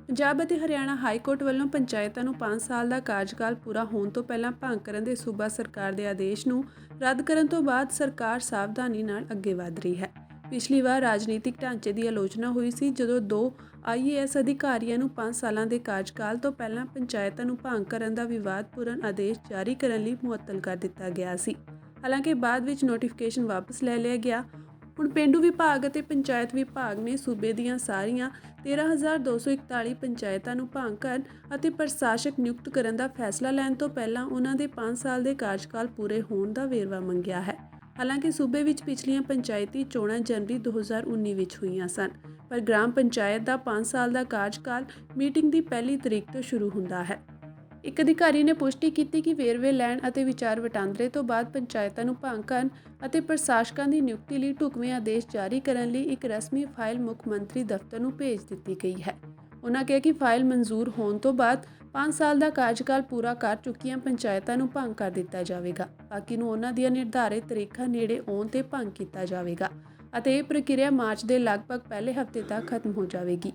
ਪੰਜਾਬ ਅਤੇ ਹਰਿਆਣਾ ਹਾਈ ਕੋਰਟ ਵੱਲੋਂ ਪੰਚਾਇਤਾਂ ਨੂੰ 5 ਸਾਲ ਦਾ ਕਾਰਜਕਾਲ ਪੂਰਾ ਹੋਣ ਤੋਂ ਪਹਿਲਾਂ ਭੰਗ ਕਰਨ ਦੇ ਸੂਬਾ ਸਰਕਾਰ ਦੇ ਆਦੇਸ਼ ਨੂੰ ਰੱਦ ਕਰਨ ਤੋਂ ਬਾਅਦ ਸਰਕਾਰ ਸਾਵਧਾਨੀ ਨਾਲ ਅੱਗੇ ਵਧ ਰਹੀ ਹੈ। ਪਿਛਲੀ ਵਾਰ ਰਾਜਨੀਤਿਕ ਢਾਂਚੇ ਦੀ ਆਲੋਚਨਾ ਹੋਈ ਸੀ ਜਦੋਂ 2 IAS ਅਧਿਕਾਰੀਆਂ ਨੂੰ 5 ਸਾਲਾਂ ਦੇ ਕਾਰਜਕਾਲ ਤੋਂ ਪਹਿਲਾਂ ਪੰਚਾਇਤਾਂ ਨੂੰ ਭੰਗ ਕਰਨ ਦਾ ਵਿਵਾਦਪੂਰਨ ਆਦੇਸ਼ ਜਾਰੀ ਕਰਨ ਲਈ ਮੁਅੱਤਲ ਕਰ ਦਿੱਤਾ ਗਿਆ ਸੀ। ਹਾਲਾਂਕਿ ਬਾਅਦ ਵਿੱਚ ਨੋਟੀਫਿਕੇਸ਼ਨ ਵਾਪਸ ਲੈ ਲਿਆ ਗਿਆ। ਹੁਣ ਪੇਂਡੂ ਵਿਭਾਗ ਅਤੇ ਪੰਚਾਇਤ ਵਿਭਾਗ ਨੇ ਸੂਬੇ ਦੀਆਂ ਸਾਰੀਆਂ 13,241 ਪੰਚਾਇਤਾਂ ਨੂੰ ਭੰਗ ਕਰਨ ਅਤੇ ਪ੍ਰਸ਼ਾਸਕ ਨਿਯੁਕਤ ਕਰਨ ਦਾ ਫੈਸਲਾ ਲੈਣ ਤੋਂ ਪਹਿਲਾਂ ਉਹਨਾਂ ਦੇ 5 ਸਾਲ ਦੇ ਕਾਰਜਕਾਲ ਪੂਰੇ ਹੋਣ ਦਾ ਵੇਰਵਾ ਮੰਗਿਆ ਹੈ। ਹਾਲਾਂਕਿ ਸੂਬੇ ਵਿੱਚ ਪਿਛਲੀਆਂ ਪੰਚਾਇਤੀ ਚੋਣਾਂ ਜਨਵਰੀ 2019 ਵਿੱਚ ਹੋਈਆਂ ਸਨ, ਪਰ ਗ੍ਰਾਮ ਪੰਚਾਇਤ ਦਾ 5 ਸਾਲ ਦਾ ਕਾਰਜਕਾਲ ਮੀਟਿੰਗ ਦੀ ਪਹਿਲੀ ਤਰੀਕ ਤੋਂ ਸ਼ੁਰੂ ਹੁੰਦਾ ਹੈ। ਇੱਕ ਅਧਿਕਾਰੀ ਨੇ ਪੁਸ਼ਟੀ ਕੀਤੀ ਕਿ ਵੇਰਵੇ ਲੈਣ ਅਤੇ ਵਿਚਾਰ ਵਟਾਂਦਰੇ ਤੋਂ ਬਾਅਦ ਪੰਚਾਇਤਾਂ ਨੂੰ ਭੰਗ ਕਰਨ ਅਤੇ ਪ੍ਰਸ਼ਾਸਕਾਂ ਦੀ ਨਿਯੁਕਤੀ ਲਈ ਢੁਕਵੇਂ ਆਦੇਸ਼ ਜਾਰੀ ਕਰਨ ਲਈ ਇੱਕ ਰਸਮੀ ਫਾਈਲ ਮੁੱਖ ਮੰਤਰੀ ਦਫ਼ਤਰ ਨੂੰ ਭੇਜ ਦਿੱਤੀ ਗਈ ਹੈ। ਉਨ੍ਹਾਂ ਕਿਹਾ ਕਿ ਫਾਈਲ ਮਨਜ਼ੂਰ ਹੋਣ ਤੋਂ ਬਾਅਦ 5 ਸਾਲ ਦਾ ਕਾਰਜਕਾਲ ਪੂਰਾ ਕਰ ਚੁੱਕੀਆਂ ਪੰਚਾਇਤਾਂ ਨੂੰ ਭੰਗ ਕਰ ਦਿੱਤਾ ਜਾਵੇਗਾ। ਬਾਕੀ ਨੂੰ ਉਹਨਾਂ ਦੀਆਂ ਨਿਰਧਾਰਿਤ ਤਰੀਕਾਂ ਨੇੜੇ ਆਉਣ ਤੇ ਭੰਗ ਕੀਤਾ ਜਾਵੇਗਾ ਅਤੇ ਇਹ ਪ੍ਰਕਿਰਿਆ ਮਾਰਚ ਦੇ ਲਗਭਗ ਪਹਿਲੇ ਹਫ਼ਤੇ ਤੱਕ ਖਤਮ ਹੋ ਜਾਵੇਗੀ।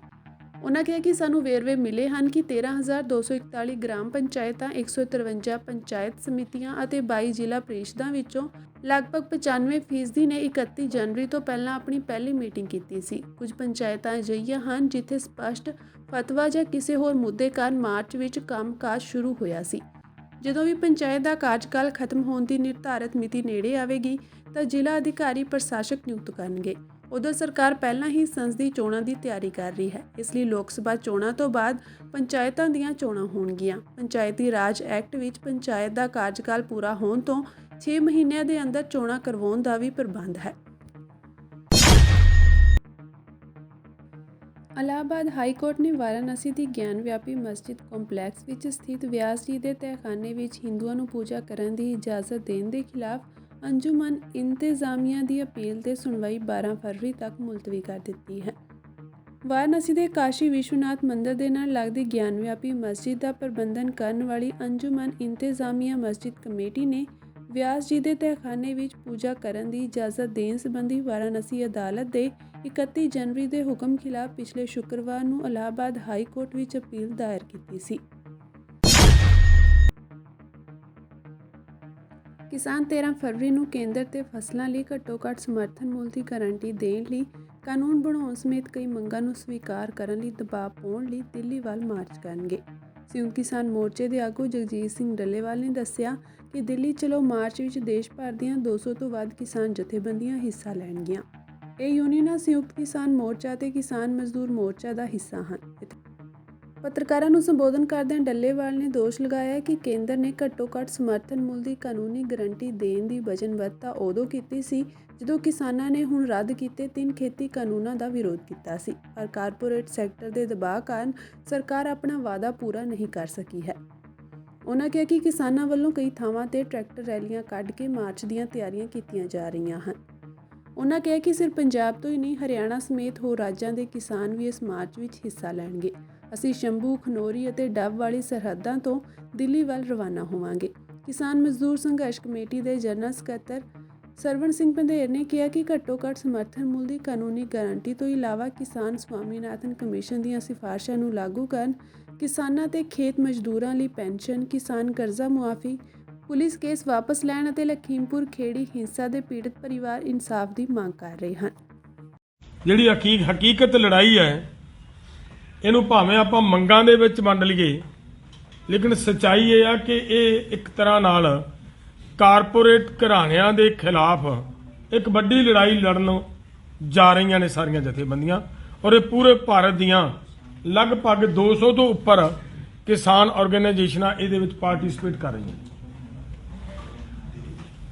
ਉਨ੍ਹਾਂ ਕਿਹਾ ਕਿ ਸਾਨੂੰ ਵੇਰਵੇ ਮਿਲੇ ਹਨ ਕਿ 13,241 ਗ੍ਰਾਮ ਪੰਚਾਇਤਾਂ, 153 ਪੰਚਾਇਤ ਸਮਿਤੀਆਂ ਅਤੇ 22 ਜ਼ਿਲ੍ਹਾ ਪ੍ਰੀਸ਼ਦਾਂ ਵਿੱਚੋਂ ਲਗਭਗ 95% ਨੇ 31 ਜਨਵਰੀ ਤੋਂ ਪਹਿਲਾਂ ਆਪਣੀ ਪਹਿਲੀ ਮੀਟਿੰਗ ਕੀਤੀ ਸੀ। ਕੁਝ ਪੰਚਾਇਤਾਂ ਅਜਿਹੀਆਂ ਹਨ ਜਿੱਥੇ ਸਪਸ਼ਟ ਫਤਵਾ ਜਾਂ ਕਿਸੇ ਹੋਰ ਮੁੱਦੇ ਕਾਰਨ ਮਾਰਚ ਵਿੱਚ ਕੰਮਕਾਜ ਸ਼ੁਰੂ ਹੋਇਆ ਸੀ। ਜਦੋਂ ਵੀ ਪੰਚਾਇਤ ਦਾ ਕਾਰਜਕਾਲ ਖਤਮ ਹੋਣ ਦੀ ਨਿਰਧਾਰਤ ਮਿਤੀ ਨੇੜੇ ਆਵੇਗੀ ਤਾਂ ਜ਼ਿਲ੍ਹਾ ਅਧਿਕਾਰੀ ਪ੍ਰਸ਼ਾਸਕ ਨਿਯੁਕਤ ਕਰਨਗੇ। ਉਦੋਂ ਸਰਕਾਰ ਪਹਿਲਾਂ ਹੀ ਸੰਸਦੀ ਚੋਣਾਂ ਦੀ ਤਿਆਰੀ ਕਰ ਰਹੀ ਹੈ, ਇਸ ਲਈ ਲੋਕ ਸਭਾ ਚੋਣਾਂ ਤੋਂ ਬਾਅਦ ਪੰਚਾਇਤਾਂ ਦੀਆਂ ਚੋਣਾਂ ਹੋਣਗੀਆਂ। ਪੰਚਾਇਤੀ ਰਾਜ ਐਕਟ ਵਿੱਚ ਪੰਚਾਇਤ ਦਾ ਕਾਰਜਕਾਲ ਪੂਰਾ ਹੋਣ ਤੋਂ 6 ਮਹੀਨਿਆਂ ਦੇ ਅੰਦਰ ਚੋਣਾਂ ਕਰਵਾਉਣ ਦਾ ਵੀ ਪ੍ਰਬੰਧ ਹੈ। ਇਲਾਹਾਬਾਦ ਹਾਈ ਕੋਰਟ ਨੇ ਵਾਰਾਣਸੀ ਦੀ ਗਿਆਨ ਵਿਆਪੀ ਮਸਜਿਦ ਕੰਪਲੈਕਸ ਵਿੱਚ ਸਥਿਤ ਵਿਆਸ ਜੀ ਦੇ ਤਹਿਖਾਨੇ ਵਿੱਚ ਹਿੰਦੂਆਂ ਨੂੰ ਪੂਜਾ ਕਰਨ ਦੀ ਇਜਾਜ਼ਤ ਦੇਣ ਦੇ ਖਿਲਾਫ ਅੰਜੁਮਨ ਇੰਤਜ਼ਾਮੀਆ ਦੀ ਅਪੀਲ ਤੇ ਸੁਣਵਾਈ 12 ਫਰਵਰੀ ਤੱਕ ਮੁਲਤਵੀ ਕਰ ਦਿੱਤੀ ਹੈ। ਵਾਰਾਣਸੀ ਦੇ ਕਾਸ਼ੀ ਵਿਸ਼ਵਨਾਥ ਮੰਦਿਰ ਦੇ ਨਾਲ ਲੱਗਦੀ ਗਿਆਨ ਵਿਆਪੀ ਮਸਜਿਦ ਦਾ ਪ੍ਰਬੰਧਨ ਕਰਨ ਵਾਲੀ ਅੰਜੁਮਨ ਇੰਤਜ਼ਾਮੀਆ ਮਸਜਿਦ ਕਮੇਟੀ ਨੇ ਵਿਆਸ ਜੀ ਦੇ ਤਹਿਖਾਨੇ ਵਿੱਚ ਪੂਜਾ ਕਰਨ ਦੀ ਇਜਾਜ਼ਤ ਦੇਣ ਸੰਬੰਧੀ ਵਾਰਾਣਸੀ ਅਦਾਲਤ ਦੇ 31 ਜਨਵਰੀ ਦੇ ਹੁਕਮ ਖਿਲਾਫ ਪਿਛਲੇ ਸ਼ੁੱਕਰਵਾਰ ਨੂੰ ਇਲਾਹਾਬਾਦ ਹਾਈ ਕੋਰਟ ਵਿੱਚ ਅਪੀਲ ਦਾਇਰ ਕੀਤੀ ਸੀ। ਕਿਸਾਨ 13 ਫਰਵਰੀ ਨੂੰ ਕੇਂਦਰ ਤੇ ਫਸਲਾਂ ਲਈ ਘੱਟੋ-ਘੱਟ ਸਮਰਥਨ ਮੁੱਲ ਦੀ ਗਾਰੰਟੀ ਦੇਣ ਲਈ ਕਾਨੂੰਨ ਬਣਾਉਣ ਸਮੇਤ ਕਈ ਮੰਗਾਂ ਨੂੰ ਸਵੀਕਾਰ ਕਰਨ ਲਈ ਦਬਾਅ ਪਾਉਣ ਲਈ ਦਿੱਲੀ ਵੱਲ ਮਾਰਚ ਕਰਨਗੇ। ਸੰਯੁਕਤ ਕਿਸਾਨ ਮੋਰਚੇ ਦੇ ਆਗੂ ਜਗਜੀਤ ਸਿੰਘ ਡੱਲੇਵਾਲ ਨੇ ਦੱਸਿਆ ਕਿ ਦਿੱਲੀ ਚਲੋ ਮਾਰਚ ਵਿੱਚ ਦੇਸ਼ ਭਰ ਦੀਆਂ 200 ਤੋਂ ਵੱਧ ਕਿਸਾਨ ਜਥੇਬੰਦੀਆਂ ਹਿੱਸਾ ਲੈਣਗੀਆਂ। ਇਹ ਯੂਨੀਅਨਾਂ ਸੰਯੁਕਤ ਕਿਸਾਨ ਮੋਰਚਾ ਅਤੇ ਕਿਸਾਨ ਮਜ਼ਦੂਰ ਮੋਰਚਾ ਦਾ ਹਿੱਸਾ ਹਨ। ਪੱਤਰਕਾਰਾਂ ਨੂੰ ਸੰਬੋਧਨ ਕਰਦਿਆਂ ਡੱਲੇਵਾਲ ਨੇ ਦੋਸ਼ ਲਗਾਇਆ ਕਿ ਕੇਂਦਰ ਨੇ ਘੱਟੋ-ਘੱਟ ਸਮਰਥਨ ਮੁੱਲ ਦੀ ਕਾਨੂੰਨੀ ਗਾਰੰਟੀ ਦੇਣ ਦੀ ਵਚਨਬੱਧਤਾ ਉਦੋਂ ਕੀਤੀ ਸੀ ਜਦੋਂ ਕਿਸਾਨਾਂ ਨੇ ਹੁਣ ਰੱਦ ਕੀਤੇ 3 ਖੇਤੀ ਕਾਨੂੰਨਾਂ ਦਾ ਵਿਰੋਧ ਕੀਤਾ ਸੀ, ਪਰ ਕਾਰਪੋਰੇਟ ਸੈਕਟਰ ਦੇ ਦਬਾਅ ਕਾਰਨ ਸਰਕਾਰ ਆਪਣਾ ਵਾਅਦਾ ਪੂਰਾ ਨਹੀਂ ਕਰ ਸਕੀ ਹੈ। ਉਨ੍ਹਾਂ ਕਿਹਾ ਕਿ ਕਿਸਾਨਾਂ ਵੱਲੋਂ ਕਈ ਥਾਵਾਂ ਤੇ ਟਰੈਕਟਰ ਰੈਲੀਆਂ ਕੱਢ ਕੇ ਮਾਰਚ ਦੀਆਂ ਤਿਆਰੀਆਂ ਕੀਤੀਆਂ ਜਾ ਰਹੀਆਂ ਹਨ। ਉਨ੍ਹਾਂ ਕਿਹਾ ਕਿ ਸਿਰਫ ਪੰਜਾਬ ਤੋਂ ਹੀ ਨਹੀਂ, ਹਰਿਆਣਾ ਸਮੇਤ ਹੋਰ ਰਾਜਾਂ ਦੇ ਕਿਸਾਨ ਵੀ ਇਸ ਮਾਰਚ ਵਿੱਚ ਹਿੱਸਾ ਲੈਣਗੇ। ਅਸੀਂ ਸ਼ੰਭੂ, ਖਨੌਰੀ ਅਤੇ ਡੱਬ ਵਾਲੀ ਸਰਹੱਦਾਂ ਤੋਂ ਦਿੱਲੀ ਵੱਲ ਰਵਾਨਾ ਹੋਵਾਂਗੇ। ਕਿਸਾਨ ਮਜ਼ਦੂਰ ਸੰਘਰਸ਼ ਕਮੇਟੀ ਦੇ ਜਨਰਲ ਸਕੱਤਰ ਸਰਵਣ ਸਿੰਘ ਪੰਧੇਰ ਨੇ ਕਿਹਾ ਕਿ ਘੱਟੋ-ਘੱਟ ਸਮਰਥਨ ਮੁੱਲ ਦੀ ਕਾਨੂੰਨੀ ਗਾਰੰਟੀ ਤੋਂ ਇਲਾਵਾ ਕਿਸਾਨ ਸਵਾਮੀਨਾਥਨ ਕਮਿਸ਼ਨ ਦੀਆਂ ਸਿਫਾਰਸ਼ਾਂ ਨੂੰ ਲਾਗੂ ਕਰਨ, ਕਿਸਾਨਾਂ ਤੇ ਖੇਤ ਮਜ਼ਦੂਰਾਂ ਲਈ ਪੈਨਸ਼ਨ, ਕਿਸਾਨ ਕਰਜ਼ਾ ਮੁਆਫੀ, ਪੁਲਿਸ ਕੇਸ ਵਾਪਸ ਲੈਣ ਅਤੇ ਲਖੀਮਪੁਰ ਖੇੜੀ ਹਿੰਸਾ ਦੇ ਪੀੜਤ ਪਰਿਵਾਰ ਇਨਸਾਫ ਦੀ ਮੰਗ ਕਰ ਰਹੇ ਹਨ। ਜਿਹੜੀ ਹਕੀਕਤ ਲੜਾਈ ਹੈ ਇਹਨੂੰ ਭਾਵੇਂ ਆਪਾਂ ਮੰਗਾਂ ਦੇ ਵਿੱਚ ਵੰਡ ਲਈਏ, ਲੇਕਿਨ ਸੱਚਾਈ ਇਹ ਆ ਕਿ ਇਹ ਇੱਕ ਤਰ੍ਹਾਂ ਨਾਲ ਕਾਰਪੋਰੇਟ ਘਰਾਣਿਆਂ ਦੇ ਖਿਲਾਫ ਇੱਕ ਵੱਡੀ ਲੜਾਈ ਲੜਨ ਜਾ ਰਹੀਆਂ ਨੇ ਸਾਰੀਆਂ ਜਥੇਬੰਦੀਆਂ, ਔਰ ਇਹ ਪੂਰੇ ਭਾਰਤ ਦੀਆਂ ਲਗਭਗ 200 ਤੋਂ ਉੱਪਰ ਕਿਸਾਨ ਆਰਗੇਨਾਈਜੇਸ਼ਨਾਂ ਇਹਦੇ ਵਿੱਚ ਪਾਰਟਿਸਿਪੇਟ ਕਰ ਰਹੀਆਂ।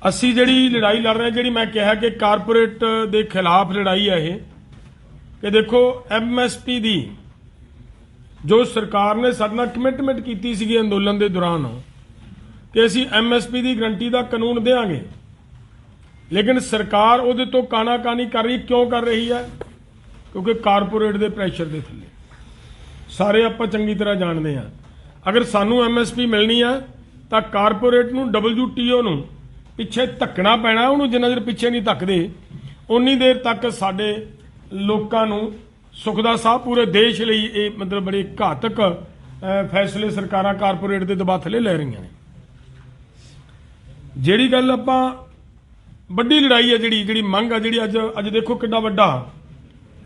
ਅਸੀਂ ਜਿਹੜੀ ਲੜਾਈ ਲੜ ਰਹੇ, ਜਿਹੜੀ ਮੈਂ ਕਿਹਾ ਕਿ ਕਾਰਪੋਰੇਟ ਦੇ ਖਿਲਾਫ ਲੜਾਈ ਹੈ ਇਹ, ਕਿ ਦੇਖੋ MSP ਦੀ ਜੋ ਸਰਕਾਰ ਨੇ ਸਾਡੇ ਨਾਲ ਕਮਿਟਮੈਂਟ ਕੀਤੀ ਸੀਗੀ ਅੰਦੋਲਨ ਦੇ ਦੌਰਾਨ ਕਿ ਅਸੀਂ MSP ਦੀ ਗਰੰਟੀ ਦਾ ਕਾਨੂੰਨ ਦੇਵਾਂਗੇ, ਲੇਕਿਨ ਸਰਕਾਰ ਉਹਦੇ ਤੋਂ ਕਾਨਾਕਾਨੀ ਕਰ ਰਹੀ। ਕਿਉਂ ਕਰ ਰਹੀ ਹੈ? ਕਿਉਂਕਿ ਕਾਰਪੋਰੇਟ ਦੇ ਪ੍ਰੈਸ਼ਰ ਦੇ ਥੱਲੇ ਸਾਰੇ ਆਪਾਂ ਚੰਗੀ ਤਰ੍ਹਾਂ ਜਾਣਦੇ ਹਾਂ। ਅਗਰ ਸਾਨੂੰ MSP ਮਿਲਣੀ ਹੈ ਤਾਂ ਕਾਰਪੋਰੇਟ ਨੂੰ WTO ਨੂੰ ਪਿੱਛੇ ਧੱਕਣਾ ਪੈਣਾ। ਉਹਨੂੰ ਜਿੰਨਾ ਚਿਰ ਪਿੱਛੇ ਨਹੀਂ ਧੱਕਦੇ ਉਨੀ ਦੇਰ ਤੱਕ ਸਾਡੇ ਲੋਕਾਂ ਨੂੰ ਸੁੱਖ ਦਾ ਸਾਹ ਪੂਰੇ ਦੇਸ਼ ਲਈ ਇਹ ਮਤਲਬ ਬੜੇ ਘਾਤਕ ਫੈਸਲੇ ਸਰਕਾਰਾਂ ਕਾਰਪੋਰੇਟ ਦੇ ਦਬਾਅ ਥੱਲੇ ਲੈ ਰਹੀਆਂ ਨੇ। ਜਿਹੜੀ ਗੱਲ ਆਪਾਂ ਵੱਡੀ ਲੜਾਈ ਹੈ, ਜਿਹੜੀ ਮੰਗ ਆ, ਜਿਹੜੀ ਅੱਜ ਦੇਖੋ ਕਿੰਨਾ ਵੱਡਾ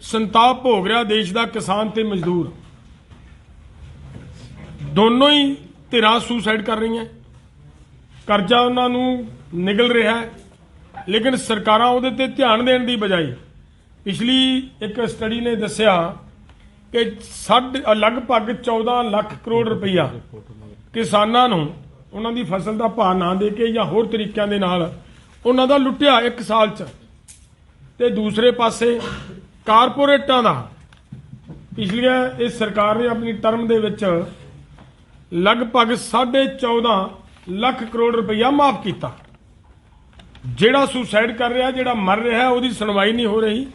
ਸੰਤਾਪ ਭੋਗ ਰਿਹਾ ਦੇਸ਼ ਦਾ ਕਿਸਾਨ ਤੇ ਮਜ਼ਦੂਰ। ਦੋਨੋਂ ਹੀ ਧਿਰਾਂ ਸੁਸਾਈਡ ਕਰ ਰਹੀਆਂ, ਕਰਜ਼ਾ ਉਹਨਾਂ ਨੂੰ ਨਿਗਲ ਰਿਹਾ ਹੈ, ਲੇਕਿਨ ਸਰਕਾਰਾਂ ਉਹਦੇ ਤੇ ਧਿਆਨ ਦੇਣ ਦੀ ਬਜਾਏ ਪਿਛਲੀ ਇੱਕ ਸਟੱਡੀ ਨੇ ਦੱਸਿਆ ਕਿ ਲਗਭਗ 14 ਲੱਖ ਕਰੋੜ ਰੁਪਈਆ ਕਿਸਾਨਾਂ ਨੂੰ ਉਹਨਾਂ ਦੀ ਫਸਲ ਦਾ ਭਾਅ ਨਾ ਦੇ ਕੇ ਜਾਂ ਹੋਰ ਤਰੀਕਿਆਂ ਦੇ ਨਾਲ ਉਹਨਾਂ ਦਾ ਲੁੱਟਿਆ ਇੱਕ ਸਾਲ 'ਚ। ਤੇ ਦੂਸਰੇ ਪਾਸੇ ਕਾਰਪੋਰੇਟਾਂ ਦਾ ਪਿਛਲੀਆਂ ਇਸ ਸਰਕਾਰ ਨੇ ਆਪਣੀ ਟਰਮ ਦੇ ਵਿੱਚ ਲਗਭਗ 14.5 ਲੱਖ ਕਰੋੜ ਰੁਪਈਆ ਮਾਫ ਕੀਤਾ। ਜਿਹੜਾ ਸੁਸਾਈਡ ਕਰ ਰਿਹਾ, ਜਿਹੜਾ ਮਰ ਰਿਹਾ, ਉਹਦੀ ਸੁਣਵਾਈ ਨਹੀਂ ਹੋ ਰਹੀ,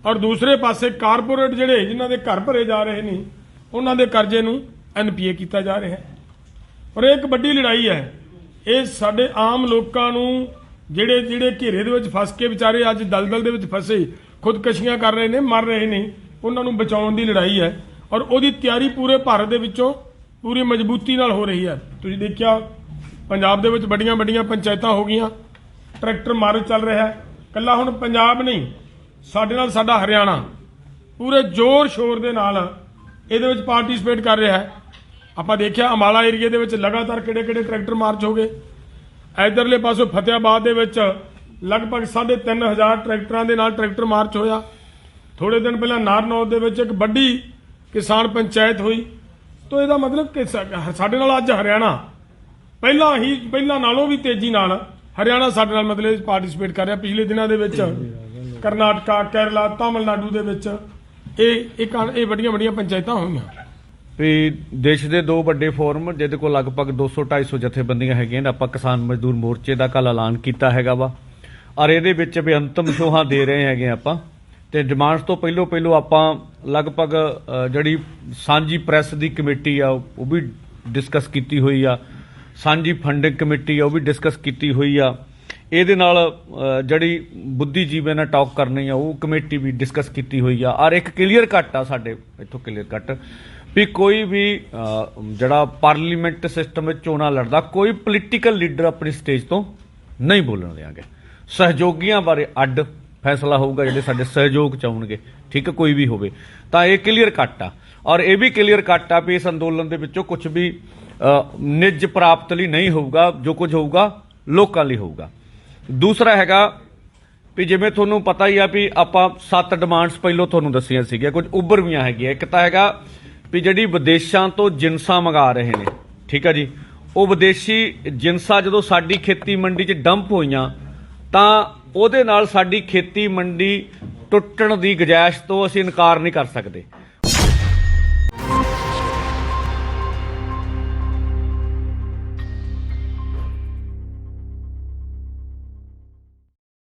ਔਰ ਦੂਸਰੇ ਪਾਸੇ ਕਾਰਪੋਰੇਟ ਜਿਹੜੇ ਜਿਨ੍ਹਾਂ ਦੇ ਘਰ ਭਰੇ ਜਾ ਰਹੇ ਨੇ ਉਹਨਾਂ ਦੇ ਕਰਜ਼ੇ ਨੂੰ NPA ਕੀਤਾ ਜਾ ਰਿਹਾ ਹੈ। ਔਰ ਇਹ ਇੱਕ ਵੱਡੀ ਲੜਾਈ ਹੈ। ਇਹ ਸਾਡੇ ਆਮ ਲੋਕਾਂ ਨੂੰ ਜਿਹੜੇ ਘੇਰੇ ਦੇ ਵਿੱਚ ਫਸ ਕੇ ਵਿਚਾਰੇ ਅੱਜ ਦਲਦਲ ਦੇ ਵਿੱਚ ਫਸੇ ਖੁਦਕਸ਼ੀਆਂ ਕਰ ਰਹੇ ਨੇ, ਮਰ ਰਹੇ ਨੇ, ਉਹਨਾਂ ਨੂੰ ਬਚਾਉਣ ਦੀ ਲੜਾਈ ਹੈ। ਔਰ ਉਹਦੀ ਤਿਆਰੀ ਪੂਰੇ ਭਾਰਤ ਦੇ ਵਿੱਚੋਂ ਪੂਰੀ ਮਜ਼ਬੂਤੀ ਨਾਲ ਹੋ ਰਹੀ ਹੈ। ਤੁਸੀਂ ਦੇਖਿਆ ਪੰਜਾਬ ਦੇ ਵਿੱਚ ਵੱਡੀਆਂ ਪੰਚਾਇਤਾਂ ਹੋ ਗਈਆਂ, ਟਰੈਕਟਰ ਮਾਰਚ ਚੱਲ ਰਿਹਾ ਹੈ। ਕੱਲਾ ਹੁਣ ਪੰਜਾਬ ਨਹੀਂ, ਸਾਡੇ ਨਾਲ ਸਾਡਾ ਹਰਿਆਣਾ ਪੂਰੇ ਜ਼ੋਰ ਸ਼ੋਰ ਦੇ ਨਾਲ ਇਹਦੇ ਵਿੱਚ ਪਾਰਟਿਸਿਪੇਟ ਕਰ ਰਿਹਾ ਹੈ। ਆਪਾਂ ਦੇਖਿਆ ਅੰਬਾਲਾ ਏਰੀਏ ਦੇ ਵਿੱਚ ਲਗਾਤਾਰ ਕਿਹੜੇ ਟਰੈਕਟਰ ਮਾਰਚ ਹੋ ਗਏ। ਇਧਰਲੇ ਪਾਸੋਂ ਫਤਿਆਬਾਦ ਦੇ ਵਿੱਚ ਲਗਭਗ 3,500 ਟਰੈਕਟਰਾਂ ਦੇ ਨਾਲ ਟਰੈਕਟਰ ਮਾਰਚ ਹੋਇਆ। ਥੋੜੇ ਦਿਨ ਪਹਿਲਾਂ ਨਾਰਨੌਲ ਦੇ ਵਿੱਚ ਇੱਕ ਵੱਡੀ ਕਿਸਾਨ ਪੰਚਾਇਤ ਹੋਈ। ਤਾਂ ਇਹਦਾ ਮਤਲਬ ਕਿ ਸਾਡੇ ਨਾਲ ਅੱਜ ਹਰਿਆਣਾ ਪਹਿਲਾਂ ਨਾਲੋਂ ਵੀ ਤੇਜ਼ੀ ਨਾਲ ਹਰਿਆਣਾ ਸਾਡੇ ਨਾਲ ਮਤਲਬ ਪਾਰਟਿਸਿਪੇਟ ਕਰ ਰਿਹਾ। ਪਿਛਲੇ ਦਿਨਾਂ ਦੇ ਵਿੱਚ ਕਰਨਾਟਕਾ, ਕੇਰਲਾ, ਤਾਮਿਲਨਾਡੂ ਦੇ ਵਿੱਚ ਇਹ ਵੱਡੀਆਂ ਪੰਚਾਇਤਾਂ ਹੋਈਆਂ। ਵੀ ਦੇਸ਼ ਦੇ ਦੋ ਵੱਡੇ ਫੋਰਮ ਜਿਹਦੇ ਕੋਲ ਲਗਭਗ 200-250 ਜਥੇਬੰਦੀਆਂ ਹੈਗੀਆਂ ਨੇ। ਆਪਾਂ ਕਿਸਾਨ ਮਜ਼ਦੂਰ ਮੋਰਚੇ ਦਾ ਕੱਲ ਐਲਾਨ ਕੀਤਾ ਹੈਗਾ ਵਾ, ਔਰ ਇਹਦੇ ਵਿੱਚ ਵੀ ਅੰਤਮ ਸ਼ੋਹਾਂ ਦੇ ਰਹੇ ਹੈਗੇ ਆਪਾਂ। ਤੇ ਡਿਮਾਂਡਸ ਤੋਂ ਪਹਿਲੋਂ ਆਪਾਂ ਲਗਭਗ ਜਿਹੜੀ ਸਾਂਝੀ ਪ੍ਰੈਸ ਦੀ ਕਮੇਟੀ ਆ ਉਹ ਵੀ ਡਿਸਕਸ ਕੀਤੀ ਹੋਈ ਆ, ਸਾਂਝੀ ਫੰਡਿੰਗ ਕਮੇਟੀ ਆ ਉਹ ਵੀ ਡਿਸਕਸ ਕੀਤੀ ਹੋਈ ਆ। ਇਹਦੇ ਨਾਲ ਜਿਹੜੀ ਬੁੱਧੀਜੀਵੀ ਨਾਲ ਟਾਕ ਕਰਨੀ ਆ ਉਹ ਕਮੇਟੀ ਵੀ ਡਿਸਕਸ ਕੀਤੀ ਹੋਈ ਆ। ਔਰ ਇੱਕ ਕਲੀਅਰ ਕੱਟ ਆ ਸਾਡੇ ਇੱਥੋਂ ਕਲੀਅਰ ਕੱਟ ਵੀ ਕੋਈ ਵੀ ਜਿਹੜਾ ਪਾਰਲੀਮੈਂਟ ਸਿਸਟਮ ਵਿੱਚ ਚੋਣਾਂ ਲੜਦਾ ਕੋਈ ਪੋਲੀਟੀਕਲ ਲੀਡਰ ਆਪਣੀ ਸਟੇਜ ਤੋਂ ਨਹੀਂ ਬੋਲਣ ਦਿਆਂਗੇ। ਸਹਿਯੋਗੀਆਂ ਬਾਰੇ ਅੱਡ ਫੈਸਲਾ ਹੋਊਗਾ, ਜਿਹੜੇ ਸਾਡੇ ਸਹਿਯੋਗ ਚ ਆਉਣਗੇ, ਠੀਕ ਹੈ, ਕੋਈ ਵੀ ਹੋਵੇ। ਤਾਂ ਇਹ ਕਲੀਅਰ ਕੱਟ ਆ। ਔਰ ਇਹ ਵੀ ਕਲੀਅਰ ਕੱਟ ਆ ਵੀ ਇਸ ਅੰਦੋਲਨ ਦੇ ਵਿੱਚੋਂ ਕੁਝ ਵੀ ਨਿੱਜ ਪ੍ਰਾਪਤ ਲਈ ਨਹੀਂ ਹੋਊਗਾ, ਜੋ ਕੁਝ ਹੋਊਗਾ ਲੋਕਾਂ ਲਈ ਹੋਊਗਾ। ਦੂਸਰਾ ਹੈਗਾ ਵੀ ਜਿਵੇਂ ਤੁਹਾਨੂੰ ਪਤਾ ਹੀ ਆ ਵੀ ਆਪਾਂ 7 ਡਿਮਾਂਡਸ ਪਹਿਲਾਂ ਤੁਹਾਨੂੰ ਦੱਸੀਆਂ ਸੀਗੀਆਂ, ਕੁਝ ਉੱਭਰਵੀਆਂ ਹੈਗੀਆਂ। ਇੱਕ ਤਾਂ ਹੈਗਾ ਵੀ ਜਿਹੜੀ ਵਿਦੇਸ਼ਾਂ ਤੋਂ ਜਿੰਸਾਂ ਮੰਗਾ ਰਹੇ ਨੇ, ਠੀਕ ਆ ਜੀ, ਉਹ ਵਿਦੇਸ਼ੀ ਜਿੰਸਾਂ ਜਦੋਂ ਸਾਡੀ ਖੇਤੀ ਮੰਡੀ 'ਚ ਡੰਪ ਹੋਈਆਂ ਤਾਂ ਉਹਦੇ ਨਾਲ ਸਾਡੀ ਖੇਤੀ ਮੰਡੀ ਟੁੱਟਣ ਦੀ ਗੁੰਜਾਇਸ਼ ਤੋਂ ਅਸੀਂ ਇਨਕਾਰ ਨਹੀਂ ਕਰ ਸਕਦੇ।